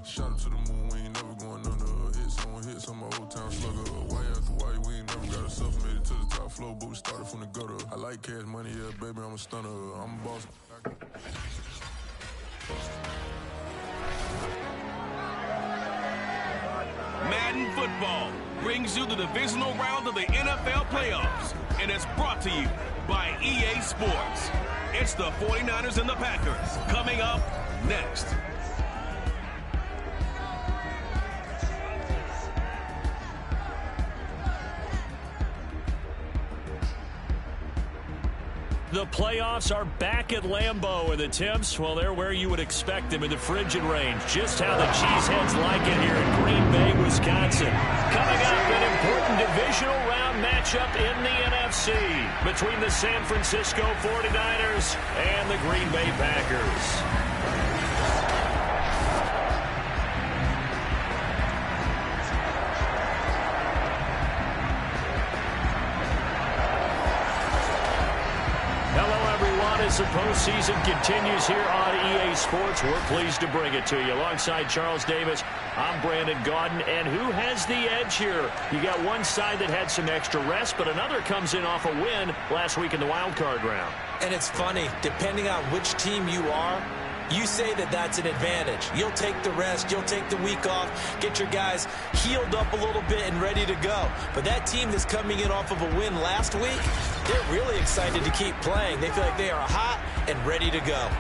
Shot up to the moon, we ain't never going under. Hit some old town slugger. White after white, we ain't never got ourselves made it to the top floor, but we started from the gutter. I like cash money, yeah, baby, I'm a stunner. I'm a boss. Madden Football brings you the divisional round of the NFL playoffs, and it's brought to you by EA Sports. It's the 49ers and the Packers coming up next. The playoffs are back at Lambeau, and the temps, well, they're where you would expect them in the frigid range. Just how the Cheeseheads like it here in Green Bay, Wisconsin. Coming up, an important divisional round matchup in the NFC between the San Francisco 49ers and the Green Bay Packers. As the postseason continues here on EA Sports, we're pleased to bring it to you. Alongside Charles Davis, I'm Brandon Gaudin. And who has the edge here? You got one side that had some extra rest, but another comes in off a win last week in the wild card round. And it's funny, depending on which team you are, you say that that's an advantage. You'll take the rest, you'll take the week off, get your guys healed up a little bit and ready to go. But that team that's coming in off of a win last week, they're really excited to keep playing. They feel like they are hot and ready to go.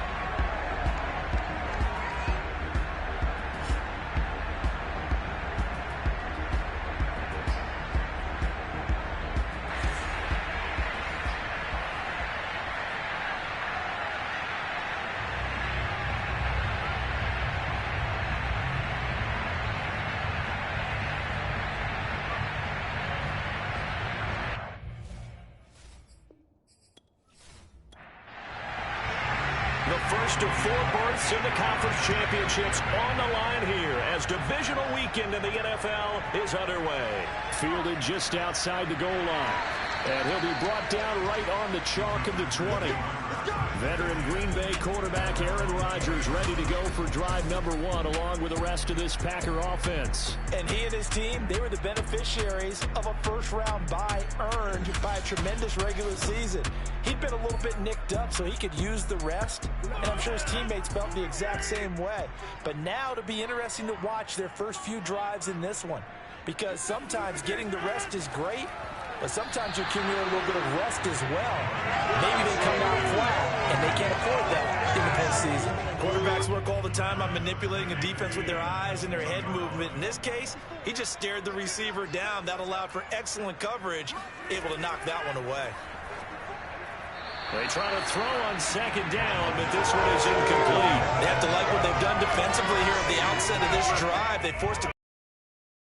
First of four berths in the conference championships on the line here as divisional weekend in the NFL is underway. Fielded just outside the goal line. And he'll be brought down right on the chalk of the 20. Veteran Green Bay quarterback Aaron Rodgers ready to go for drive number one along with the rest of this Packer offense. And he and his team, they were the beneficiaries of a first-round bye earned by a tremendous regular season. He'd been a little bit nicked up so he could use the rest, and I'm sure his teammates felt the exact same way. But now it'll be interesting to watch their first few drives in this one, because sometimes getting the rest is great, but sometimes you accumulate a little bit of rest as well. Maybe they come out flat, and they can't afford that in the postseason. Quarterbacks work all the time on manipulating a defense with their eyes and their head movement. In this case, he just stared the receiver down. That allowed for excellent coverage, able to knock that one away. They try to throw on second down, but this one is incomplete. They have to like what they've done defensively here at the outset of this drive. They forced a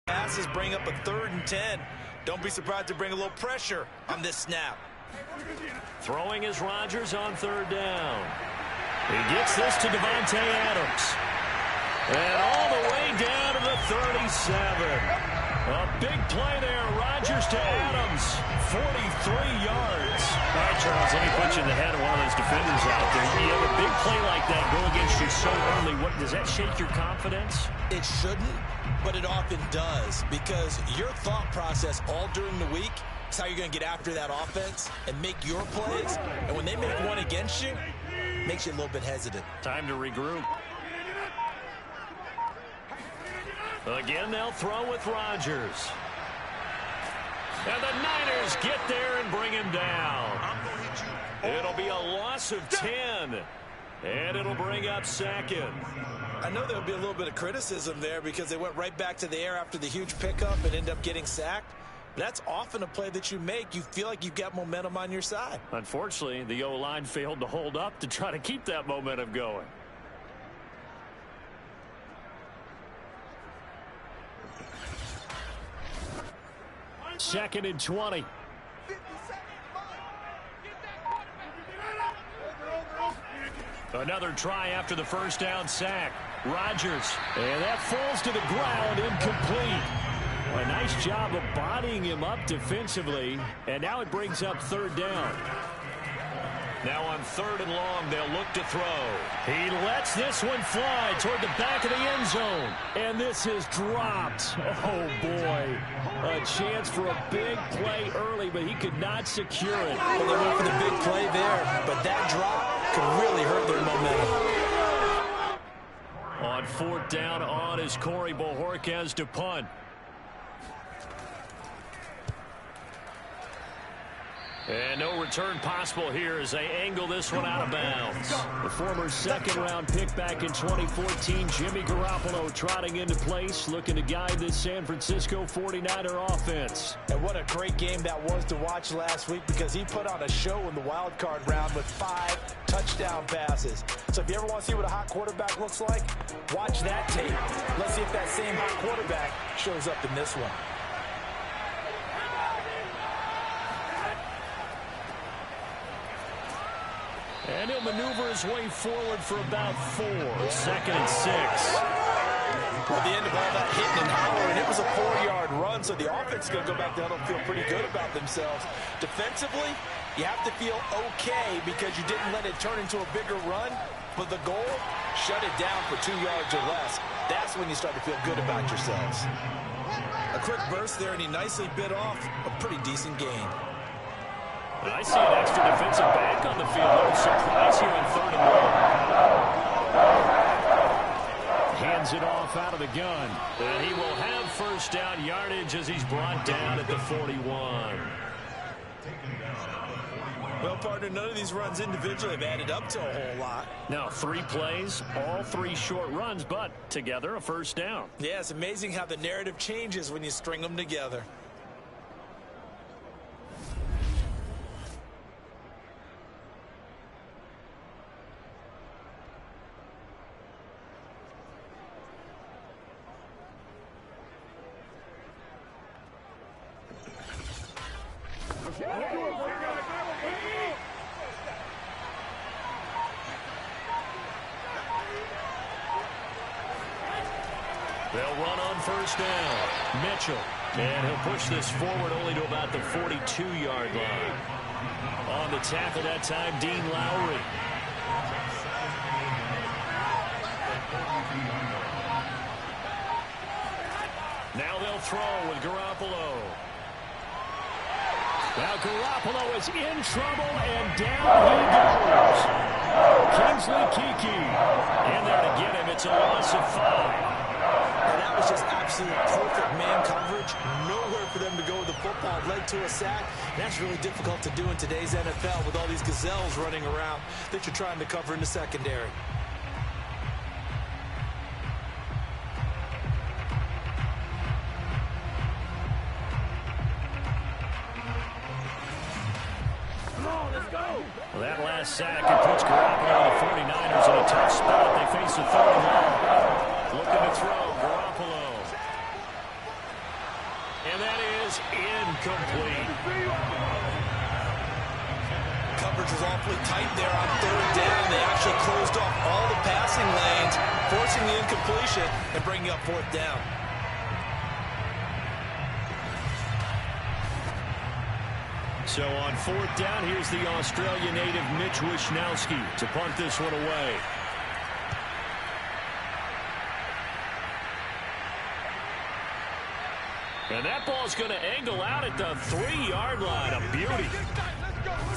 passes, bring up a 3rd and 10. Don't be surprised to bring a little pressure on this snap. Throwing is Rodgers on 3rd down. He gets this to Devontae Adams. And all the way down to the 37. A big play there. Rodgers to Adams. 43 yards. All right, Charles, let me put you in the head of one of those defenders out there. You have a big play like that go against you so early. What, does that shake your confidence? It shouldn't, but it often does, because your thought process all during the week is how you're going to get after that offense and make your plays. And when they make one against you, it makes you a little bit hesitant. Time to regroup. Again, they'll throw with Rodgers. And the Niners get there and bring him down. It'll be a loss of 10. And it'll bring up 2nd. I know there'll be a little bit of criticism there because they went right back to the air after the huge pickup and end up getting sacked. That's often a play that you make. You feel like you've got momentum on your side. Unfortunately, the O-line failed to hold up to try to keep that momentum going. Second and 20. Another try after the first down sack. Rodgers. And that falls to the ground, incomplete. A nice job of bodying him up defensively. And now it brings up 3rd down. Now on 3rd and long, they'll look to throw. He lets this one fly toward the back of the end zone. And this is dropped. Oh, boy. A chance for a big play early, but he could not secure it. Well, they went for the big play there, but that drop could really hurt their momentum. On 4th down, on is Corey Bojorquez to punt. And no return possible here as they angle this one out of bounds. The former second-round pick back in 2014, Jimmy Garoppolo trotting into place, looking to guide this San Francisco 49er offense. And what a great game that was to watch last week, because he put on a show in the wild card round with 5 touchdown passes. So if you ever want to see what a hot quarterback looks like, watch that tape. Let's see if that same hot quarterback shows up in this one. And he'll maneuver his way forward for about 4. 2nd and 6. At the end of all that hitting and hollering, it was a 4-yard run, so the offense is going to go back down and feel pretty good about themselves. Defensively, you have to feel okay because you didn't let it turn into a bigger run, but the goal, shut it down for 2 yards or less. That's when you start to feel good about yourselves. A quick burst there, and he nicely bit off a pretty decent gain. I see an extra defensive back on the field. No surprise here on 3rd and long. Hands it off out of the gun. And he will have 1st down yardage as he's brought down at the 41. Well, partner, none of these runs individually have added up to a whole lot. Now, 3 plays, all 3 short runs, but together a 1st down. Yeah, it's amazing how the narrative changes when you string them together. They'll run on 1st down. Mitchell. And he'll push this forward only to about the 42-yard line. On the tackle that time, Dean Lowry. Now they'll throw with Garoppolo. Now Garoppolo is in trouble, and down he goes. Kingsley Keke in there to get him. It's a loss of 5. And that was just absolute perfect man coverage. Nowhere for them to go with the football. Led to a sack. That's really difficult to do in today's NFL with all these gazelles running around that you're trying to cover in the secondary. Well, that last sack, it puts Garoppolo and the 49ers in a tough spot. They face a 3rd and long. Looking to throw, Garoppolo. And that is incomplete. Coverage was awfully tight there on 3rd down. They actually closed off all the passing lanes, forcing the incompletion and bringing up 4th down. So on 4th down, here's the Australia native Mitch Wishnowsky to punt this one away. And that ball's going to angle out at the 3-yard line. A beauty.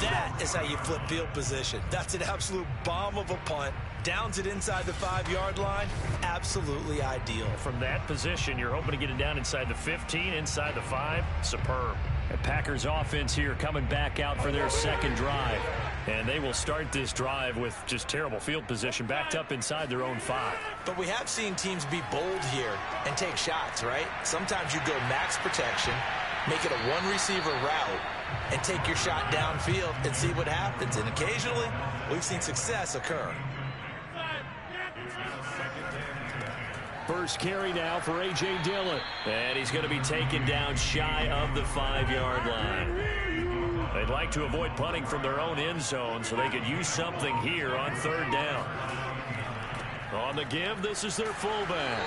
That is how you flip field position. That's an absolute bomb of a punt. Downs it inside the 5-yard line. Absolutely ideal. From that position, you're hoping to get it down inside the 15, inside the 5. Superb. The Packers offense here coming back out for their 2nd drive. And they will start this drive with just terrible field position, backed up inside their own 5. But we have seen teams be bold here and take shots, right? Sometimes you go max protection, make it a 1-receiver route, and take your shot downfield and see what happens. And occasionally, we've seen success occur. First carry now for A.J. Dillon. And he's going to be taken down shy of the 5-yard line. They'd like to avoid punting from their own end zone so they could use something here on 3rd down. On the give, this is their fullback.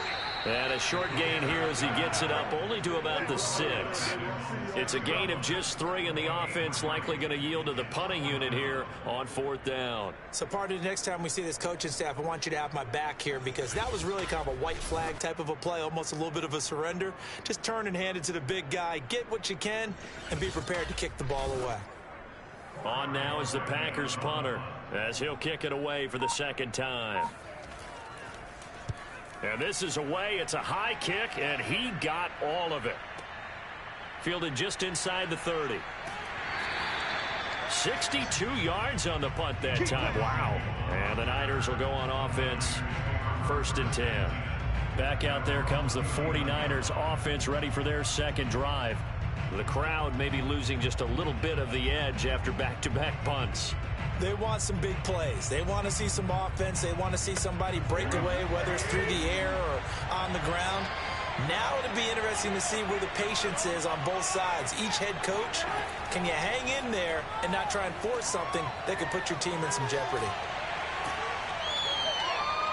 And a short gain here as he gets it up only to about the 6. It's a gain of just 3, and the offense likely going to yield to the punting unit here on 4th down. So part of the next time we see this coaching staff, I want you to have my back here, because that was really kind of a white flag type of a play, almost a little bit of a surrender. Just turn and hand it to the big guy, get what you can, and be prepared to kick the ball away. On now is the Packers punter as he'll kick it away for the 2nd time. And this is away. It's a high kick, and he got all of it. Fielded just inside the 30. 62 yards on the punt that time. Wow. And the Niners will go on offense. 1st and 10. Back out there comes the 49ers offense, ready for their 2nd drive. The crowd may be losing just a little bit of the edge after back-to-back punts. They want some big plays. They want to see some offense. They want to see somebody break away, whether it's through the air or on the ground. Now it'll be interesting to see where the patience is on both sides. Each head coach, can you hang in there and not try and force something that could put your team in some jeopardy?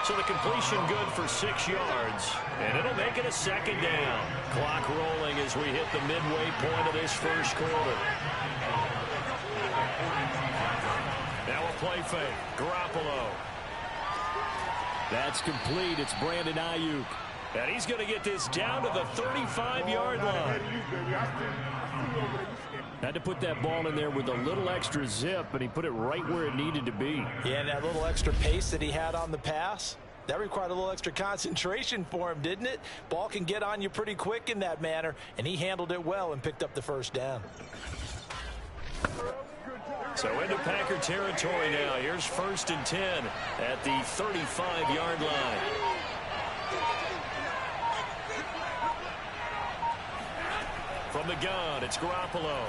So the completion good for 6 yards, and it'll make it a 2nd down. Clock rolling as we hit the midway point of this 1st quarter. Now a play fake. Garoppolo. That's complete. It's Brandon Ayuk. And he's going to get this down to the 35-yard line. Had to put that ball in there with a little extra zip, but he put it right where it needed to be. Yeah, and that little extra pace that he had on the pass, that required a little extra concentration for him, didn't it? Ball can get on you pretty quick in that manner, and he handled it well and picked up the 1st down. So into Packer territory now. Here's 1st and 10 at the 35-yard line. From the gun, it's Garoppolo.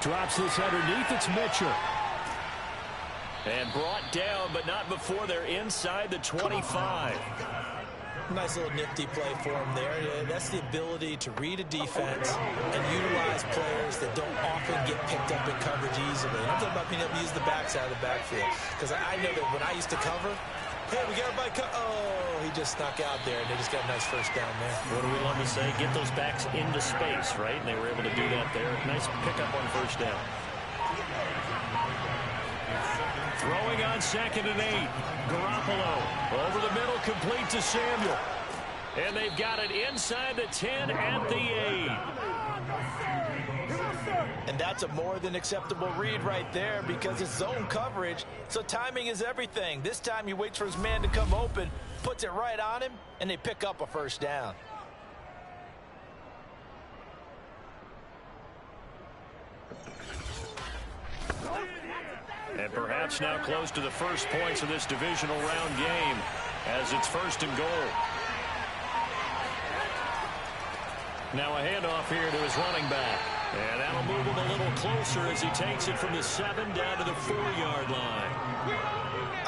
Drops this underneath. It's Mitchell. And brought down, but not before they're inside the 25. Nice little nifty play for him there. That's the ability to read a defense and utilize players that don't often get picked up in coverage easily. And I'm talking about being able to use the backside of the backfield. Because I know that when I used to cover, hey, we got everybody oh, he just snuck out there, and they just got a nice 1st down there. What do we love to say? Get those backs into space, right? And they were able to do that there. Nice pickup on 1st down. Throwing on 2nd and 8. Garoppolo over the middle, complete to Samuel. And they've got it inside the 10 at the 8. And that's a more than acceptable read right there, because it's zone coverage, so timing is everything. This time he waits for his man to come open, puts it right on him, and they pick up a 1st down. And perhaps now close to the first points of this divisional round game as it's 1st and goal. Now a handoff here to his running back. And that'll move him a little closer as he takes it from the 7 down to the 4-yard line.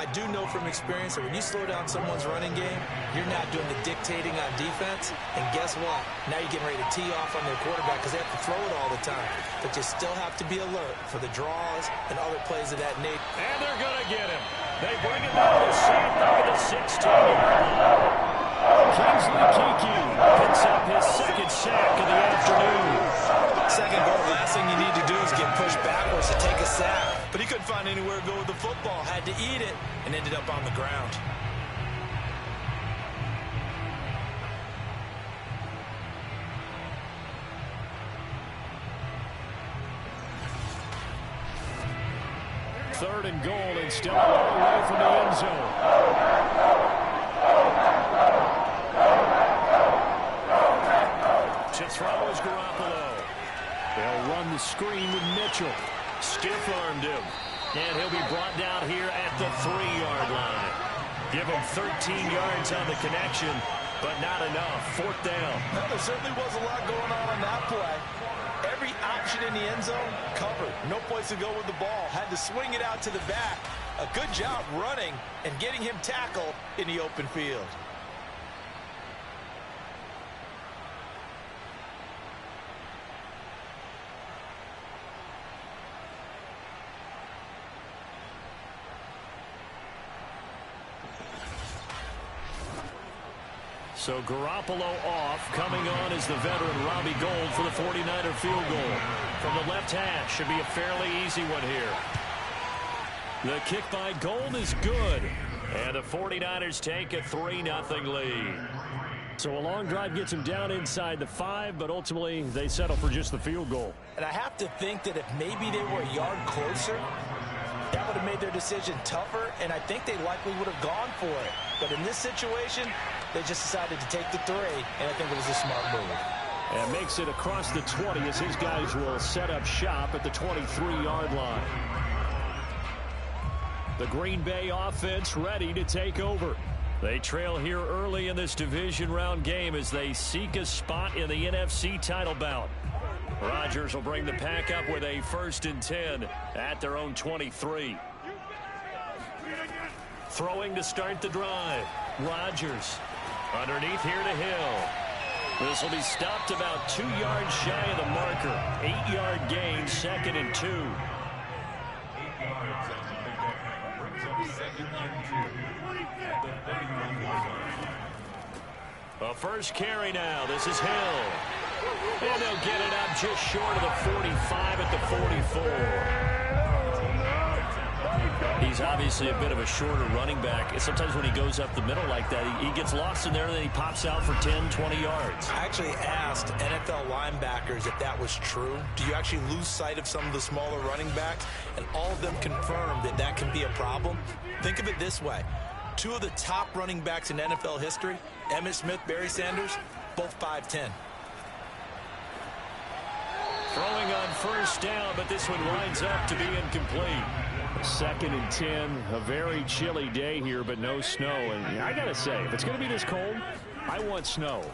I do know from experience that when you slow down someone's running game, you're not doing the dictating on defense. And guess what? Now you're getting ready to tee off on their quarterback because they have to throw it all the time. But you still have to be alert for the draws and other plays of that nature. And they're going to get him. They bring him down to safe at the 16-yard line. Kingsley Kiki picks up his 2nd sack of the afternoon. 2nd goal, last thing you need to do is get pushed backwards to take a sack. But he couldn't find anywhere to go with the football. Had to eat it and ended up on the ground. Third and goal, and still a long way from the end zone. To throw is Garoppolo. They'll run the screen with Mitchell. Stiff-armed him. And he'll be brought down here at the 3-yard line. Give him 13 yards on the connection, but not enough. 4th down. Well, there certainly was a lot going on that play. Every option in the end zone covered. No place to go with the ball. Had to swing it out to the back. A good job running and getting him tackled in the open field. So Garoppolo off. Coming on is the veteran Robbie Gould for the 49er field goal. From the left hash. Should be a fairly easy one here. The kick by Gould is good. And the 49ers take a 3-0 lead. So a long drive gets them down inside the 5, but ultimately they settle for just the field goal. And I have to think that if maybe they were a yard closer, that would have made their decision tougher, and I think they likely would have gone for it. But in this situation, they just decided to take the 3, and I think it was a smart move. And makes it across the 20 as his guys will set up shop at the 23-yard line. The Green Bay offense ready to take over. They trail here early in this division round game as they seek a spot in the NFC title bout. Rodgers will bring the pack up with a 1st and 10 at their own 23. Throwing to start the drive. Rodgers underneath here to Hill. This will be stopped about 2 yards shy of the marker. 8-yard gain, 2nd and 2. A first carry now. This is Hill. And they'll get it up just short of the 45 at the 44. He's obviously a bit of a shorter running back. Sometimes when he goes up the middle like that, he gets lost in there and then he pops out for 10, 20 yards. I actually asked NFL linebackers if that was true. Do you actually lose sight of some of the smaller running backs? And all of them confirmed that that can be a problem. Think of it this way. 2 of the top running backs in NFL history, Emmitt Smith, Barry Sanders, both 5'10". Throwing on first down, but this one winds up to be incomplete. 2nd and 10, a very chilly day here, but no snow. And I got to say, if it's going to be this cold, I want snow.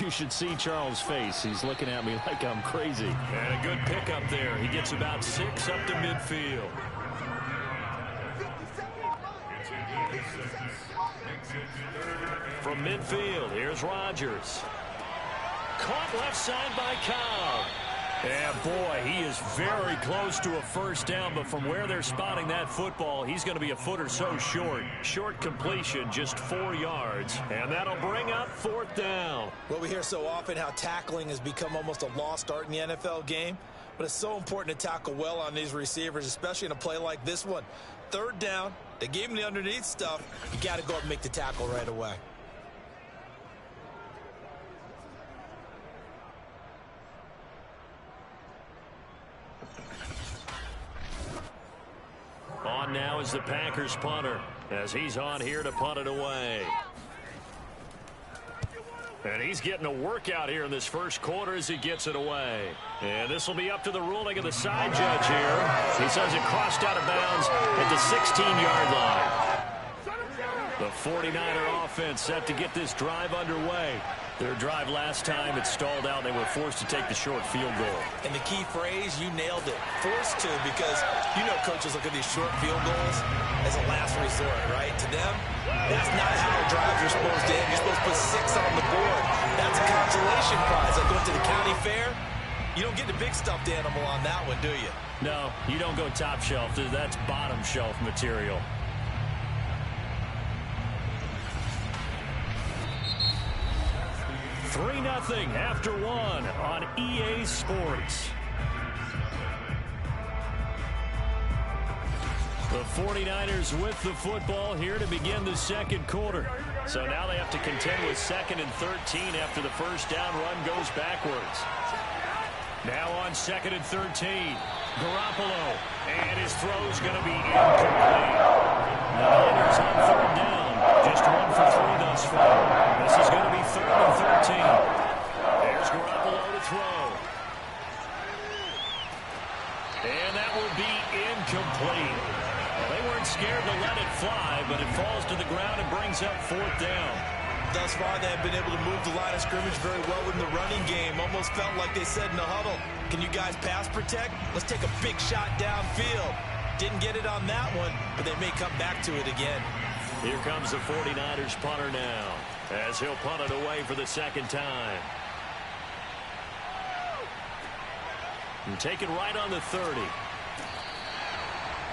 You should see Charles' face. He's looking at me like I'm crazy. And a good pickup there. He gets about 6 up to midfield. From midfield, here's Rodgers. Caught left side by Cobb. And boy, he is very close to a first down, but from where they're spotting that football, he's going to be a foot or so short. Short completion, just 4 yards, and that'll bring up 4th down. Well, we hear so often how tackling has become almost a lost art in the NFL game, but it's so important to tackle well on these receivers, especially in a play like this one. 3rd down, they gave him the underneath stuff. You got to go up and make the tackle right away. On now is the Packers punter as he's on here to punt it away. And he's getting a workout here in this first quarter as he gets it away. And this will be up to the ruling of the side judge here. He says it crossed out of bounds at the 16-yard line. The 49er offense set to get this drive underway. Their drive last time, it stalled out. They were forced to take the short field goal. And the key phrase, you nailed it. Forced to, because you know coaches look at these short field goals as a last resort, right? To them, that's not how drives are supposed to end. You're supposed to put 6 on the board. That's a consolation prize. Like going to the county fair, you don't get the big stuffed animal on that one, do you? No, you don't go top shelf. That's bottom shelf material. Three 3-0 after 1 on EA Sports. The 49ers with the football here to begin the second quarter. So now they have to contend with 2nd and 13 after the first down run goes backwards. Now on 2nd and 13, Garoppolo, and his throw's going to be incomplete. The Niners on 3rd down, just 1 for 3 thus far. This is going to be 3rd and 13. There's Garoppolo to throw. And that will be incomplete. Well, they weren't scared to let it fly, but it falls to the ground and brings up 4th down. Thus far, they have been able to move the line of scrimmage very well in the running game. Almost felt like they said in the huddle, can you guys pass protect? Let's take a big shot downfield. Didn't get it on that one, but they may come back to it again. Here comes the 49ers punter now, as he'll punt it away for the second time. And take it right on the 30.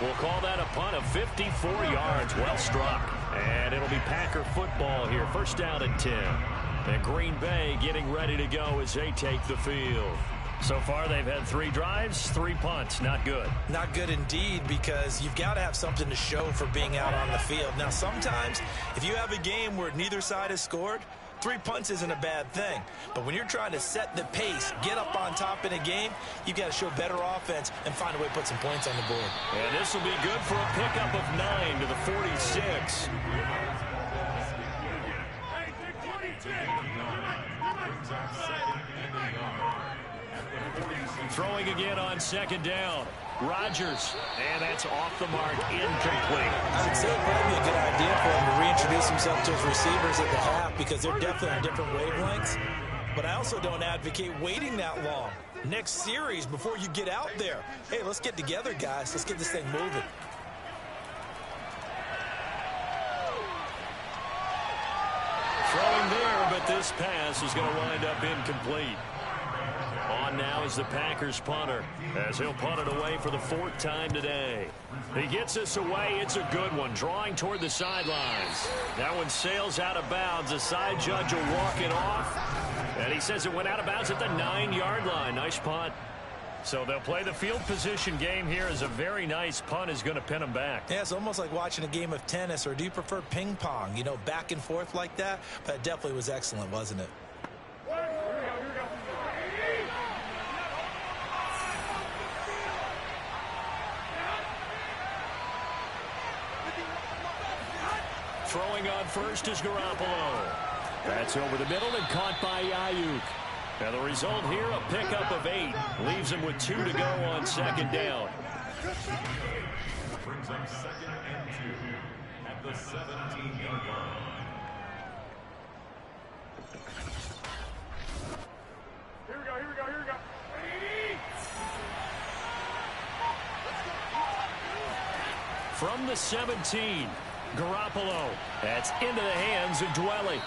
We'll call that a punt of 54 yards. Well struck. And it'll be Packer football here. First down and 10. And Green Bay getting ready to go as they take the field. So far, they've had 3 drives, 3 punts. Not good. Not good indeed, because you've got to have something to show for being out on the field. Now, sometimes, if you have a game where neither side has scored, 3 punts isn't a bad thing. But when you're trying to set the pace, get up on top in a game, you've got to show better offense and find a way to put some points on the board. And this will be good for a pickup of 9 to the 46. Throwing again on second down. Rodgers, and that's off the mark, incomplete. I would say it would be a good idea for him to reintroduce himself to his receivers at the half, because they're definitely on different wavelengths. But I also don't advocate waiting that long. Next series, before you get out there, hey, let's get together, guys. Let's get this thing moving. Throwing there, but this pass is going to wind up incomplete. On now is the Packers punter, as he'll punt it away for the 4th time today. He gets this away. It's a good one, drawing toward the sidelines. That one sails out of bounds. The side judge will walk it off, and he says it went out of bounds at the 9-yard line. Nice punt. So they'll play the field position game here, as a very nice punt is going to pin them back. Yeah, it's almost like watching a game of tennis, or do you prefer ping pong? You know, back and forth like that? But it definitely was excellent, wasn't it? Throwing on first is Garoppolo. That's over the middle and caught by Ayuk. And the result here, a pickup of 8. Leaves him with 2 to go on second down. Brings up 2nd and 2 at the 17-yard line. Here we go. From the 17, Garoppolo. That's into the hands of Dwelly.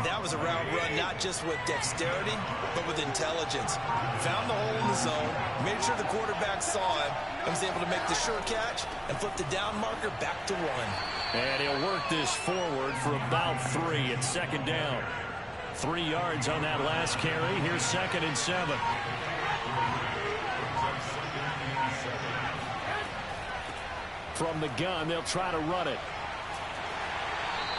That was a route run, not just with dexterity, but with intelligence. Found the hole in the zone, made sure the quarterback saw him, and was able to make the sure catch and flip the down marker back to 1. And he'll work this forward for about 3 at second down. 3 yards on that last carry. Here's 2nd and 7. From the gun, they'll try to run it.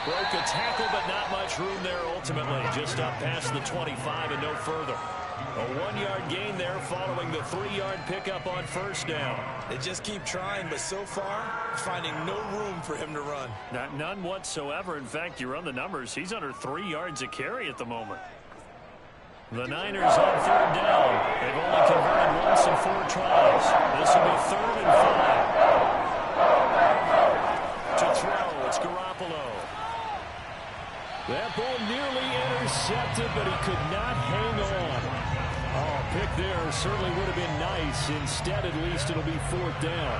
Broke a tackle, but not much room there ultimately. Just up past the 25 and no further. A 1-yard gain there following the 3-yard pickup on first down. They just keep trying, but so far, finding no room for him to run. None whatsoever. In fact, you run the numbers, he's under 3 yards a carry at the moment. The Niners on third down. They've only converted once in 4 tries. This will be 3rd and 5. To throw, it's Garoppolo. That ball nearly intercepted, but he could not hang on. Oh, pick there certainly would have been nice. Instead, at least, it'll be 4th down.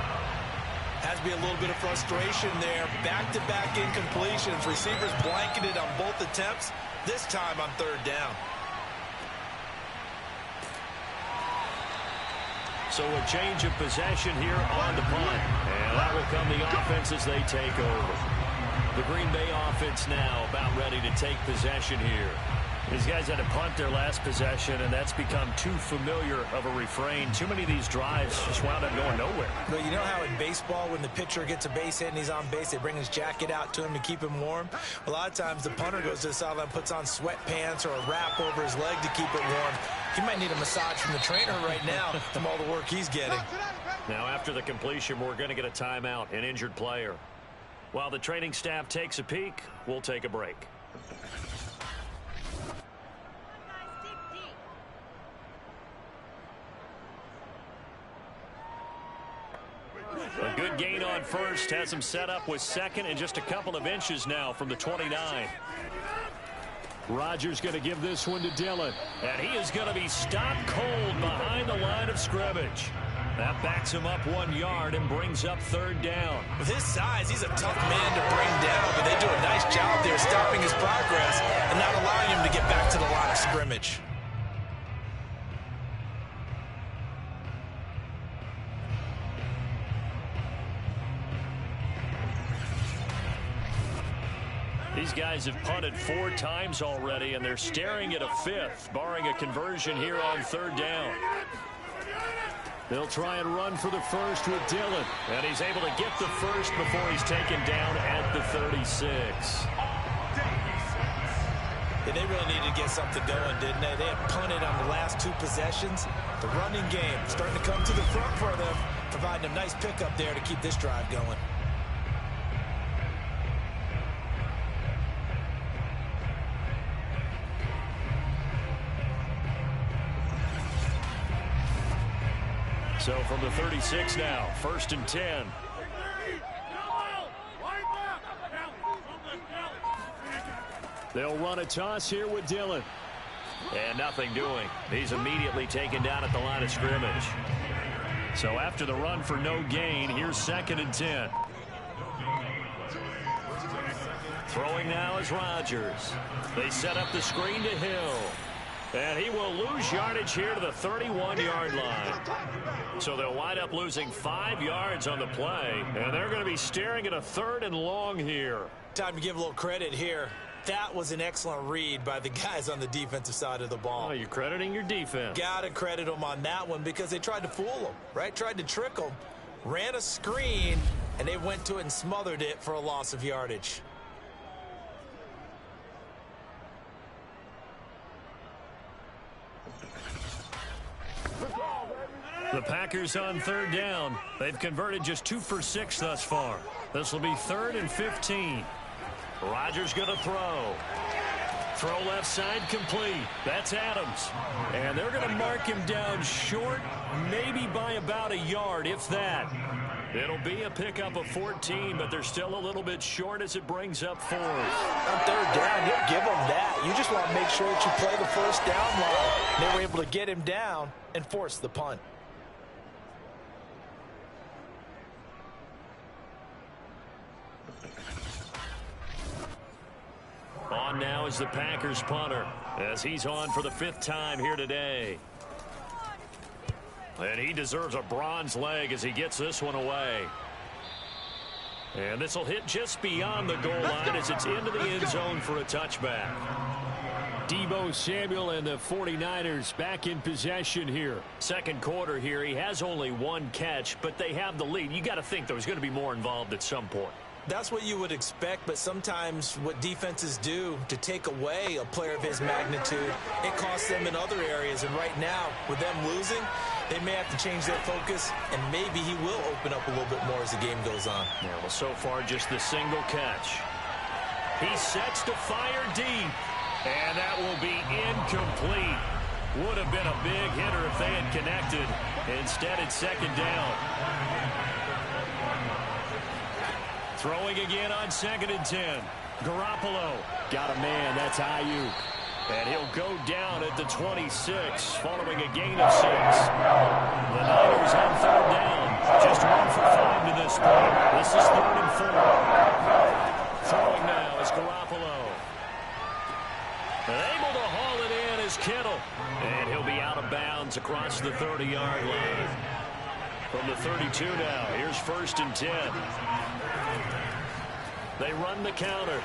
Has to be a little bit of frustration there. Back-to-back incompletions. Receivers blanketed on both attempts, this time on 3rd down. So a change of possession here on the punt. And that will come the offense as they take over. The Green Bay offense now about ready to take possession here. These guys had to punt their last possession, and that's become too familiar of a refrain. Too many of these drives just wound up going nowhere. Well, you know how in baseball, when the pitcher gets a base hit and he's on base, they bring his jacket out to him to keep him warm? A lot of times the punter goes to the sideline, puts on sweatpants or a wrap over his leg to keep it warm. He might need a massage from the trainer right now from all the work he's getting. Now, after the completion, we're going to get a timeout, an injured player. While the training staff takes a peek, we'll take a break. A good gain on first has him set up with 2nd and just a couple of inches now from the 29. Rodgers going to give this one to Dillon. And he is going to be stopped cold behind the line of scrimmage. That backs him up 1 yard and brings up 3rd down. With his size, he's a tough man to bring down, but they do a nice job there stopping his progress and not allowing him to get back to the line of scrimmage. These guys have punted 4 times already, and they're staring at a 5th, barring a conversion here on 3rd down. They'll try and run for the first with Dillon, and he's able to get the first before he's taken down at the 36. And they really needed to get something going, didn't they? They had punted on the last 2 possessions. The running game starting to come to the front for them, providing a nice pickup there to keep this drive going. So from the 36 now, 1st and 10. They'll run a toss here with Dillon. And nothing doing. He's immediately taken down at the line of scrimmage. So after the run for no gain, here's 2nd and 10. Throwing now is Rodgers. They set up the screen to Hill. And he will lose yardage here to the 31-yard line. So they'll wind up losing 5 yards on the play. And they're going to be staring at a 3rd and long here. Time to give a little credit here. That was an excellent read by the guys on the defensive side of the ball. Oh, you're crediting your defense. Got to credit them on that one because they tried to fool them, right? Tried to trick them. Ran a screen, and they went to it and smothered it for a loss of yardage. The Packers on 3rd down. They've converted just 2 for 6 thus far. This will be 3rd and 15. Rodgers going to throw. Throw left side complete. That's Adams. And they're going to mark him down short, maybe by about a yard, if that. It'll be a pickup of 14, but they're still a little bit short as it brings up 4th. On 3rd down, you'll give them that. You just want to make sure that you play the first down line. They were able to get him down and force the punt. On now is the Packers punter, as he's on for the 5th time here today. And he deserves a bronze leg as he gets this one away. And this will hit just beyond the goal line as it's into the end zone for a touchback. Deebo Samuel and the 49ers back in possession here. 2nd quarter here. He has only 1 catch, but they have the lead. You got to think there's going to be more involved at some point. That's what you would expect, but sometimes what defenses do to take away a player of his magnitude, it costs them in other areas. And right now, with them losing, they may have to change their focus, and maybe he will open up a little bit more as the game goes on. Yeah, well, so far, just the single catch. He sets to fire deep, and that will be incomplete. Would have been a big hitter if they had connected. Instead, it's 2nd down. Throwing again on 2nd and 10. Garoppolo got a man. That's Ayuk. And he'll go down at the 26 following a gain of 6. The Niners on 3rd down. Just 1 for 5 to this point. This is 3rd and 4. Throwing now is Garoppolo. And able to haul it in is Kittle. And he'll be out of bounds across the 30-yard line. From the 32 now, here's 1st and 10. They run the counter.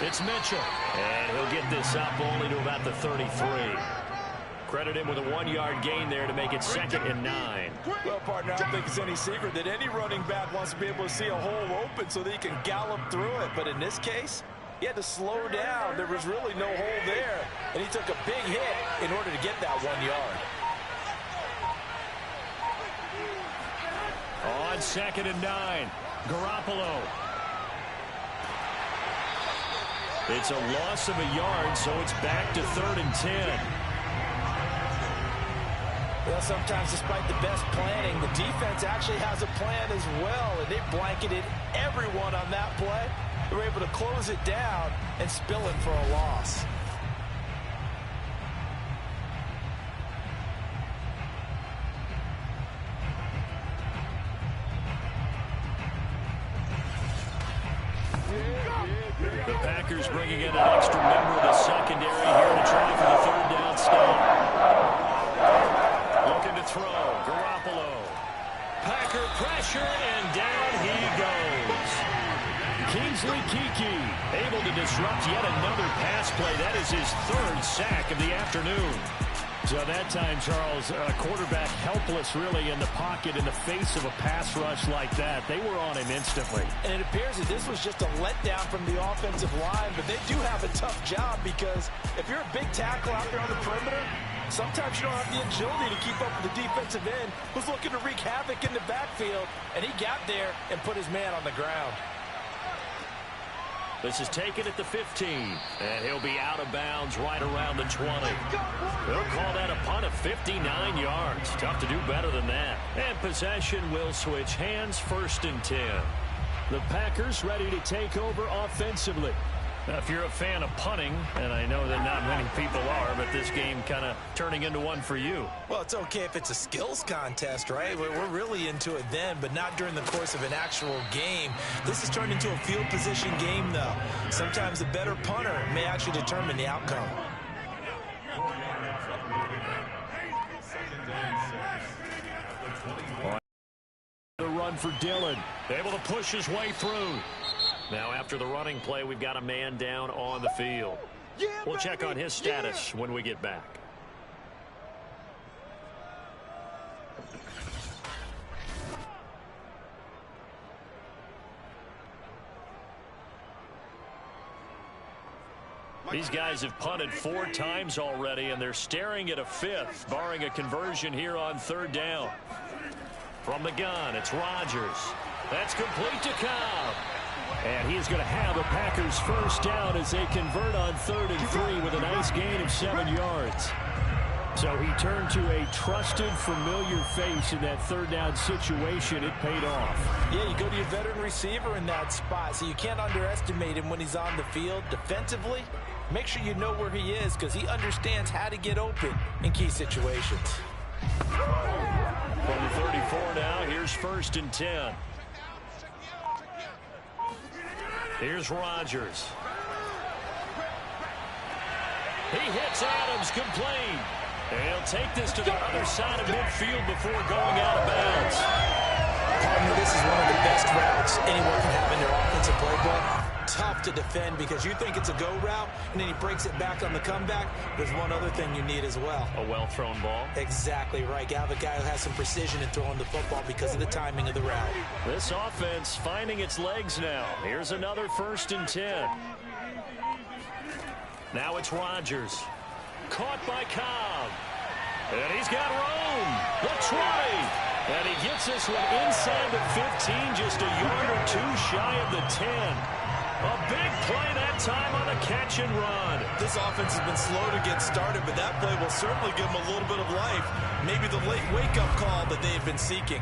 It's Mitchell. And he'll get this up only to about the 33. Credit him with a 1-yard gain there to make it 2nd and 9. Well, partner, I don't think it's any secret that any running back wants to be able to see a hole open so that he can gallop through it. But in this case, he had to slow down. There was really no hole there. And he took a big hit in order to get that 1 yard. On 2nd and 9, Garoppolo. It's a loss of a yard, so it's back to 3rd and 10. Well, sometimes despite the best planning, the defense actually has a plan as well, and they blanketed everyone on that play. They were able to close it down and spill it for a loss. The Packers bringing in an extra member of the secondary here to try for the 3rd down stop. Looking to throw. Garoppolo. Packer pressure, and down he goes. Kingsley Kiki able to disrupt yet another pass play. That is his third sack of the afternoon. So that time, Charles, a quarterback helpless really in the pocket in the face of a pass rush like that. They were on him instantly. And it appears that this was just a letdown from the offensive line, but they do have a tough job because if you're a big tackle out there on the perimeter, sometimes you don't have the agility to keep up with the defensive end who's looking to wreak havoc in the backfield, and he got there and put his man on the ground. This is taken at the 15, and he'll be out of bounds right around the 20. They'll call that a punt of 59 yards. Tough to do better than that. And possession will switch hands, 1st and 10. The Packers ready to take over offensively. Now, if you're a fan of punting, and I know that not many people are, but this game kind of turning into one for you. Well, it's okay if it's a skills contest, right? We're really into it then, but not during the course of an actual game. This has turned into a field position game, though. Sometimes the better punter may actually determine the outcome. The run for Dillon. Able to push his way through. Now after the running play, we've got a man down on the field. We'll check on his status when we get back. These guys have punted 4 times already, and they're staring at a 5th, barring a conversion here on 3rd down. From the gun, it's Rodgers. That's complete to Cobb. And he's going to have the Packers first down as they convert on 3rd and 3 with a nice gain of 7 yards. So he turned to a trusted, familiar face in that 3rd down situation. It paid off. Yeah, you go to your veteran receiver in that spot, so you can't underestimate him when he's on the field defensively. Make sure you know where he is because he understands how to get open in key situations. From the 34 now, here's 1st and 10. Here's Rodgers. He hits Adams complete. And he'll take this to the other side of midfield before going out of bounds. Partner, this is one of the best routes anyone can have in their offensive playbook. Tough to defend because you think it's a go route, and then he breaks it back on the comeback. There's one other thing you need as well. A well-thrown ball. Exactly right. You have a guy who has some precision in throwing the football because of the timing of the route. This offense finding its legs now. Here's another 1st and 10. Now it's Rodgers. Caught by Cobb. And he's got room. The 20. And he gets this one inside the 15, just a yard or 2 shy of the 10. A big play that time on the catch and run. This offense has been slow to get started, but that play will certainly give them a little bit of life. Maybe the late wake-up call that they had been seeking.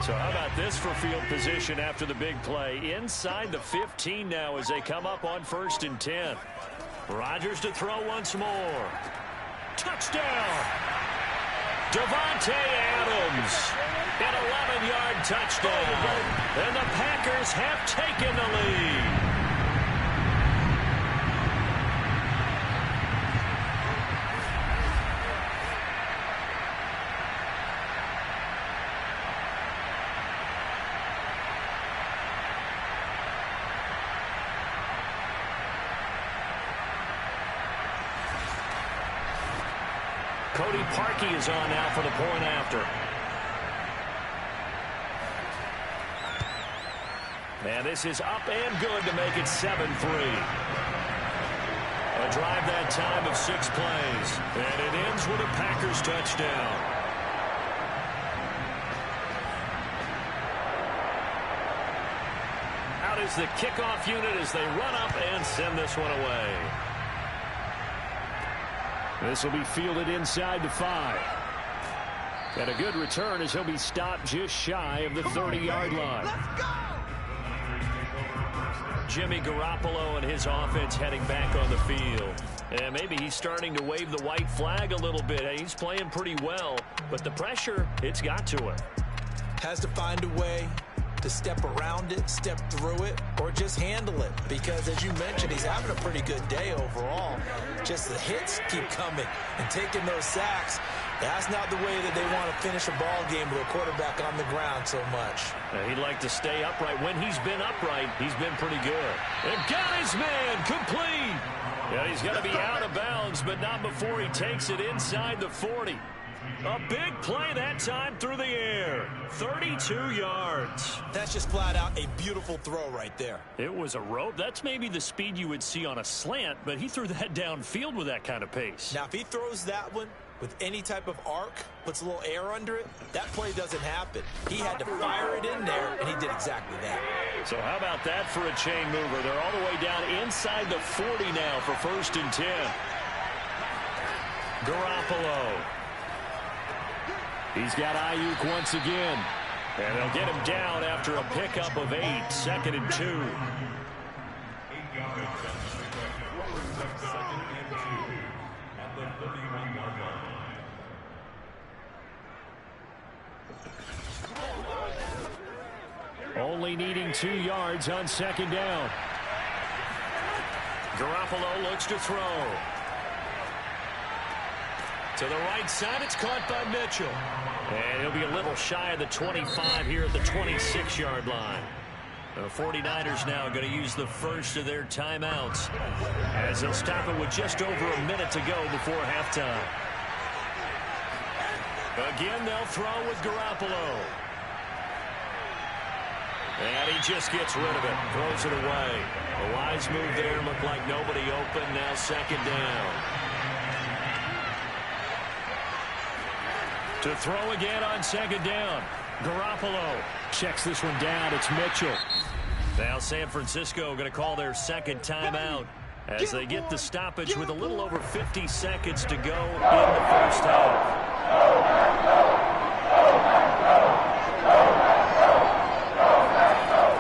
So how about this for field position after the big play? Inside the 15 now as they come up on 1st and 10. Rodgers to throw once more. Touchdown! Davante Adams. An 11-yard touchdown. And the Packers have taken the lead. Cody Parkey is on now for the point after. And this is up and good to make it 7-3. A drive that time of 6 plays. And it ends with a Packers touchdown. Out is the kickoff unit as they run up and send this one away. This will be fielded inside the 5. And a good return as he'll be stopped just shy of the 30-yard line. Let's go! Jimmy Garoppolo and his offense heading back on the field. And maybe he's starting to wave the white flag a little bit. He's playing pretty well, but the pressure, it's got to him. Has to find a way to step around it, step through it, or just handle it. Because, as you mentioned, he's having a pretty good day overall. Just the hits keep coming and taking those sacks. That's not the way that they want to finish a ball game with a quarterback on the ground so much. He'd like to stay upright. When he's been upright, he's been pretty good. And got his man complete. Yeah, he's going to be out of bounds, but not before he takes it inside the 40. A big play that time through the air. 32 yards. That's just flat out a beautiful throw right there. It was a rope. That's maybe the speed you would see on a slant, but he threw that downfield with that kind of pace. Now, if he throws that one with any type of arc, puts a little air under it, that play doesn't happen. He had to fire it in there, and he did exactly that. So how about that for a chain mover? They're all the way down inside the 40 now for 1st and 10. Garoppolo. He's got Ayuk once again. And they'll get him down after a pickup of 8, 2nd and 2. 8 yards. Second and 2 at the 31-yard line. Only needing 2 yards on 2nd down. Garoppolo looks to throw. To the right side, it's caught by Mitchell. And he'll be a little shy of the 25 here at the 26-yard line. The 49ers now going to use the first of their timeouts as they'll stop it with just over a minute to go before halftime. Again, they'll throw with Garoppolo. And he just gets rid of it, throws it away. A wise move there, looked like nobody open, now 2nd down. To throw again on 2nd down. Garoppolo checks this one down. It's Mitchell. Now San Francisco going to call their 2nd timeout as they get the stoppage with a little over 50 seconds to go in the first half.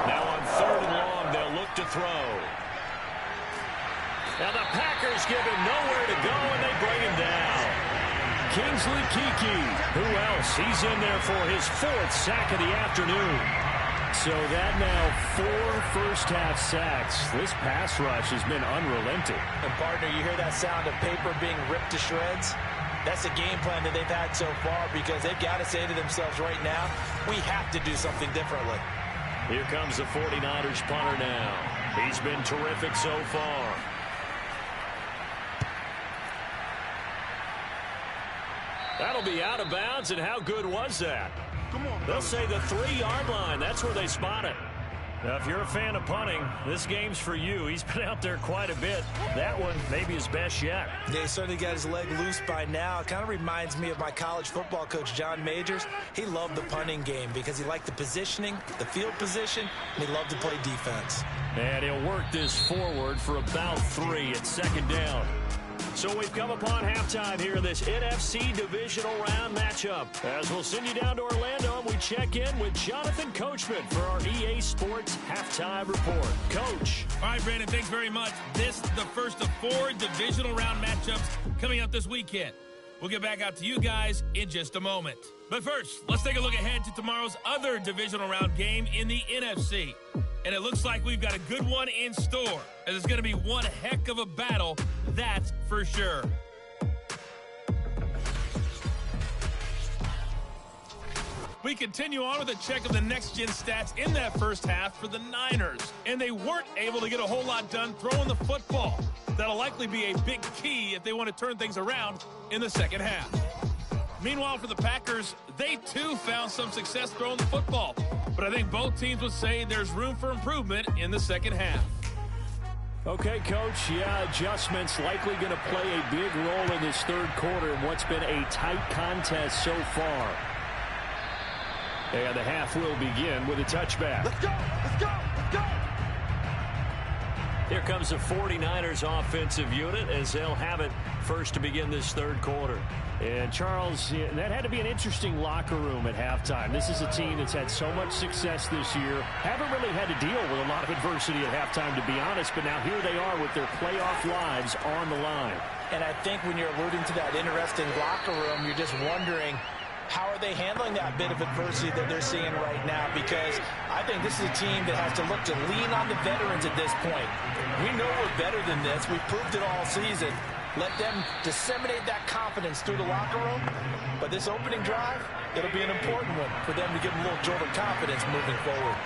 Now on 3rd and long, they'll look to throw. Now the Packers give him nowhere to go, and they bring him down. Kingsley Keke, who else? He's in there for his 4th sack of the afternoon. So that now 4 first-half sacks. This pass rush has been unrelenting. And, partner, you hear that sound of paper being ripped to shreds? That's the game plan that they've had so far because they've got to say to themselves right now, we have to do something differently. Here comes the 49ers punter now. He's been terrific so far. That'll be out of bounds, and how good was that? They'll say the 3-yard line. That's where they spot it. Now, if you're a fan of punting, this game's for you. He's been out there quite a bit. That one, maybe his best yet. Yeah, he certainly got his leg loose by now. It kind of reminds me of my college football coach, John Majors. He loved the punting game because he liked the positioning, the field position, and he loved to play defense. And he'll work this forward for about 3 at 2nd down. So we've come upon halftime here in this NFC Divisional Round matchup. As we'll send you down to Orlando, and we check in with Jonathan Coachman for our EA Sports Halftime Report. Coach. All right, Brandon, thanks very much. This is the first of 4 Divisional Round matchups coming up this weekend. We'll get back out to you guys in just a moment. But first, let's take a look ahead to tomorrow's other Divisional Round game in the NFC. And it looks like we've got a good one in store, as it's going to be one heck of a battle, that's for sure. We continue on with a check of the next-gen stats in that first half for the Niners. And they weren't able to get a whole lot done throwing the football. That'll likely be a big key if they want to turn things around in the second half. Meanwhile, for the Packers, they too found some success throwing the football. But I think both teams would say there's room for improvement in the second half. Okay, Coach, yeah, adjustments likely going to play a big role in this 3rd quarter in what's been a tight contest so far. And the half will begin with a touchback. Let's go! Let's go! Let's go! Here comes the 49ers offensive unit as they'll have it first to begin this 3rd quarter. And, Charles, that had to be an interesting locker room at halftime. This is a team that's had so much success this year. Haven't really had to deal with a lot of adversity at halftime, to be honest. But now here they are with their playoff lives on the line. And I think when you're alluding to that interesting locker room, you're just wondering, how are they handling that bit of adversity that they're seeing right now? Because I think this is a team that has to look to lean on the veterans at this point. We know we're better than this. We've proved it all season. Let them disseminate that confidence through the locker room. But this opening drive, it'll be an important one for them to give them a little jolt of confidence moving forward.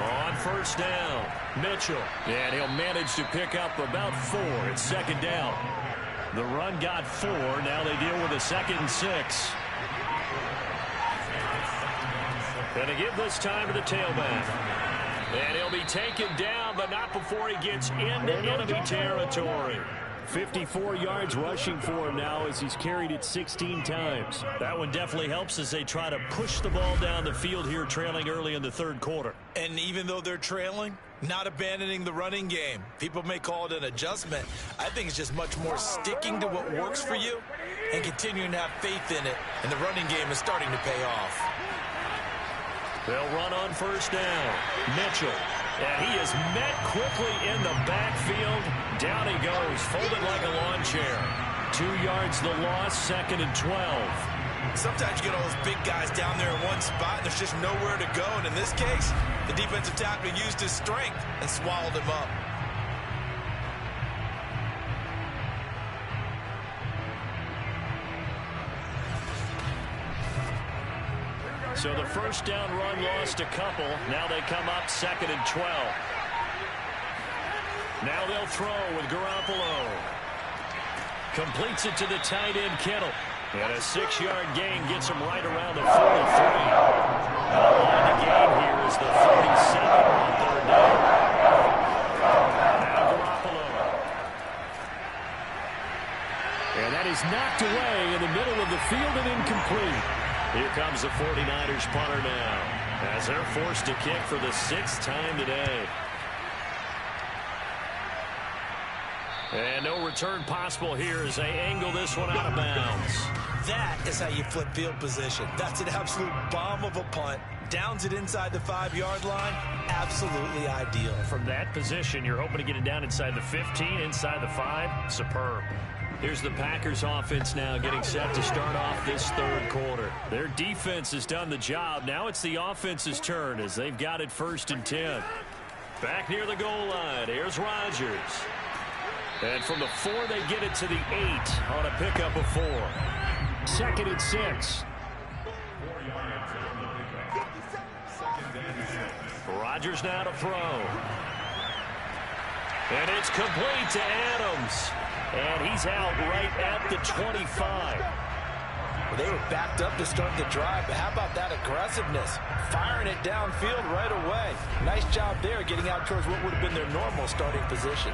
On first down, Mitchell. And he'll manage to pick up about 4. It's second down. The run got 4. Now they deal with a 2nd and 6. Gonna give this time to the tailback. And he'll be taken down, but not before he gets into enemy territory. 54 yards rushing for him now as he's carried it 16 times. That one definitely helps as they try to push the ball down the field here, trailing early in the third quarter. And even though they're trailing, not abandoning the running game. People may call it an adjustment. I think it's just much more sticking to what works for you and continuing to have faith in it. And the running game is starting to pay off. They'll run on first down. Mitchell. And he is met quickly in the backfield. Down he goes, folded like a lawn chair. 2 yards the loss, 2nd and 12. Sometimes you get all those big guys down there in one spot, and there's just nowhere to go. And in this case, the defensive tackle used his strength and swallowed him up. So the first down run lost a couple. Now they come up 2nd and 12. Now they'll throw with Garoppolo. Completes it to the tight end, Kittle. And a 6-yard gain gets him right around the 43. And the line to gain here is the 37 on third down. Now Garoppolo. And that is knocked away in the middle of the field and incomplete. Here comes the 49ers punter now, as they're forced to kick for the 6th time today. And no return possible here as they angle this one out of bounds. That is how you flip field position. That's an absolute bomb of a punt. Downs it inside the 5-yard line. Absolutely ideal. From that position, you're hoping to get it down inside the 15, inside the 5. Superb. Here's the Packers offense now getting set to start off this third quarter. Their defense has done the job. Now it's the offense's turn as they've got it 1st and 10. Back near the goal line. Here's Rodgers. And from the 4, they get it to the 8 on a pickup of 4. 2nd and 6. Rodgers now to throw. And it's complete to Adams. And he's out right at the 25. Well, they were backed up to start the drive, but how about that aggressiveness? Firing it downfield right away. Nice job there getting out towards what would have been their normal starting position.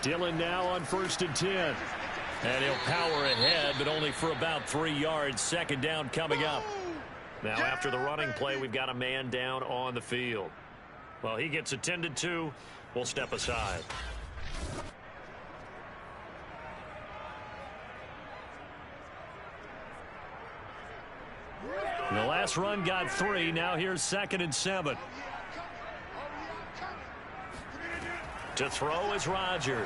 Dillon now on 1st and 10. And he'll power ahead, but only for about 3 yards. 2nd down coming up. Now after the running play, we've got a man down on the field. Well, he gets attended to. We'll step aside. The last run got 3. Now here's 2nd and 7. To throw is Rodgers.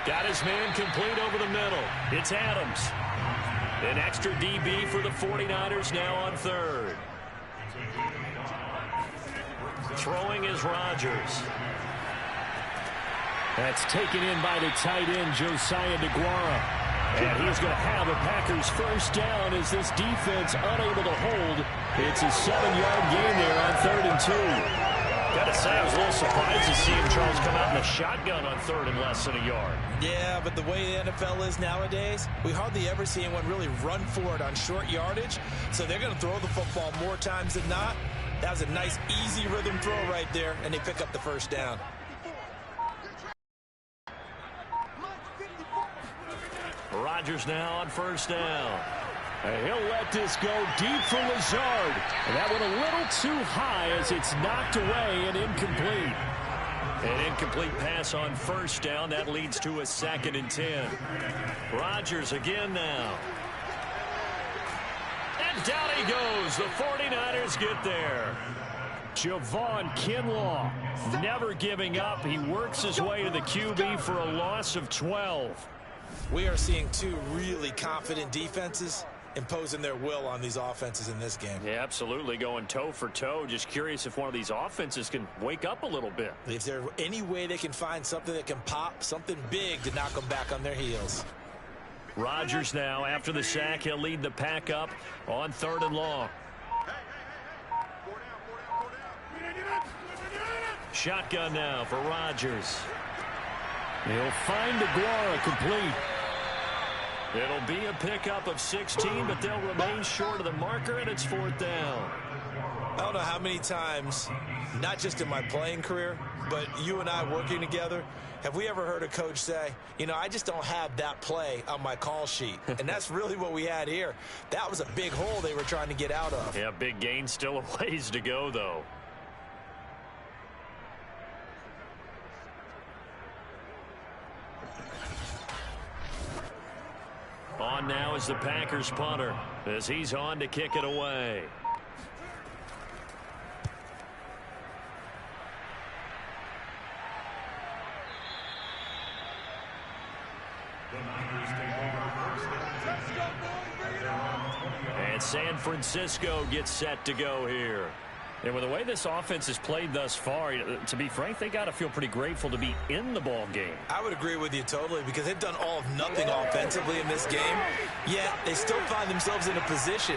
Got his man complete over the middle. It's Adams. An extra DB for the 49ers now on 3rd. Throwing is Rodgers. That's taken in by the tight end, Josiah DeGuara. And he's going to have a Packers 1st down as this defense unable to hold. It's a 7-yard gain there on 3rd and 2. Gotta say, I was a little surprised to see him, Charles, come out in a shotgun on 3rd and less than a yard. Yeah, but the way the NFL is nowadays, we hardly ever see anyone really run for it on short yardage. So they're going to throw the football more times than not. That was a nice, easy rhythm throw right there, and they pick up the 1st down. Rodgers now on 1st down. And he'll let this go deep for Lazard. And that went a little too high as it's knocked away and incomplete. An incomplete pass on first down. That leads to a 2nd and 10. Rodgers again now. And down he goes. The 49ers get there. Javon Kinlaw never giving up. He works his way to the QB for a loss of 12. We are seeing two really confident defenses imposing their will on these offenses in this game. Yeah, absolutely, going toe for toe. Just curious if one of these offenses can wake up a little bit. If there's any way they can find something that can pop, something big to knock them back on their heels. Rodgers now, after the sack, he'll lead the pack up on 3rd and long. Shotgun now for Rodgers. He'll find DeGuara complete. It'll be a pickup of 16, but they'll remain short of the marker, and it's 4th down. I don't know how many times, not just in my playing career, but you and I working together, have we ever heard a coach say, you know, I just don't have that play on my call sheet. And that's really what we had here. That was a big hole they were trying to get out of. Yeah, big gain, still a ways to go, though. On now is the Packers punter as he's on to kick it away. And San Francisco gets set to go here. And with the way this offense has played thus far, to be frank, they got to feel pretty grateful to be in the ball game. I would agree with you totally because they've done all of nothing offensively in this game, yet they still find themselves in a position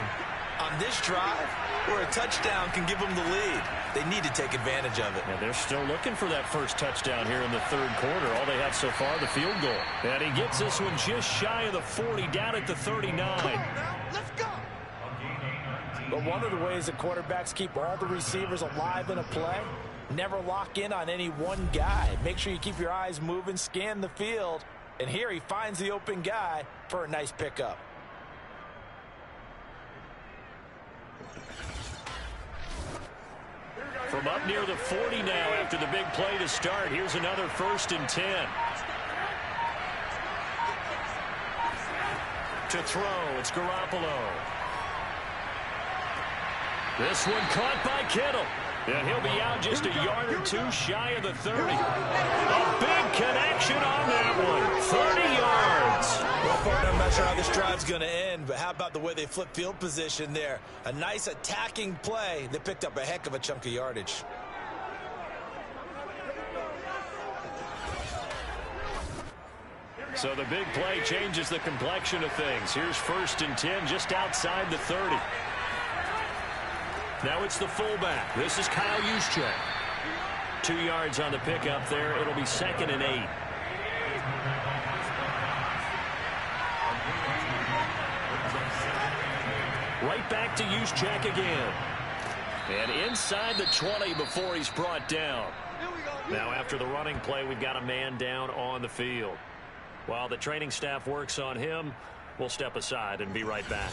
on this drive where a touchdown can give them the lead. They need to take advantage of it. And they're still looking for that first touchdown here in the 3rd quarter. All they have so far, the field goal. And he gets this one just shy of the 40, down at the 39. Let's go. But one of the ways that quarterbacks keep all the receivers alive in a play, never lock in on any one guy. Make sure you keep your eyes moving, scan the field, and here he finds the open guy for a nice pickup. From up near the 40 now after the big play to start, here's another 1st and 10. To throw, it's Garoppolo. This one caught by Kittle. And he'll be out just a yard or two shy of the 30. A big connection on that one. 30 yards. Well, partner, I'm not sure how this drive's going to end, but how about the way they flip field position there? A nice attacking play that picked up a heck of a chunk of yardage. So the big play changes the complexion of things. Here's 1st and 10 just outside the 30. Now it's the fullback. This is Kyle Juszczyk. 2 yards on the pickup there. It'll be 2nd and 8. Right back to Juszczyk again. And inside the 20 before he's brought down. Now after the running play, we've got a man down on the field. While the training staff works on him, we'll step aside and be right back.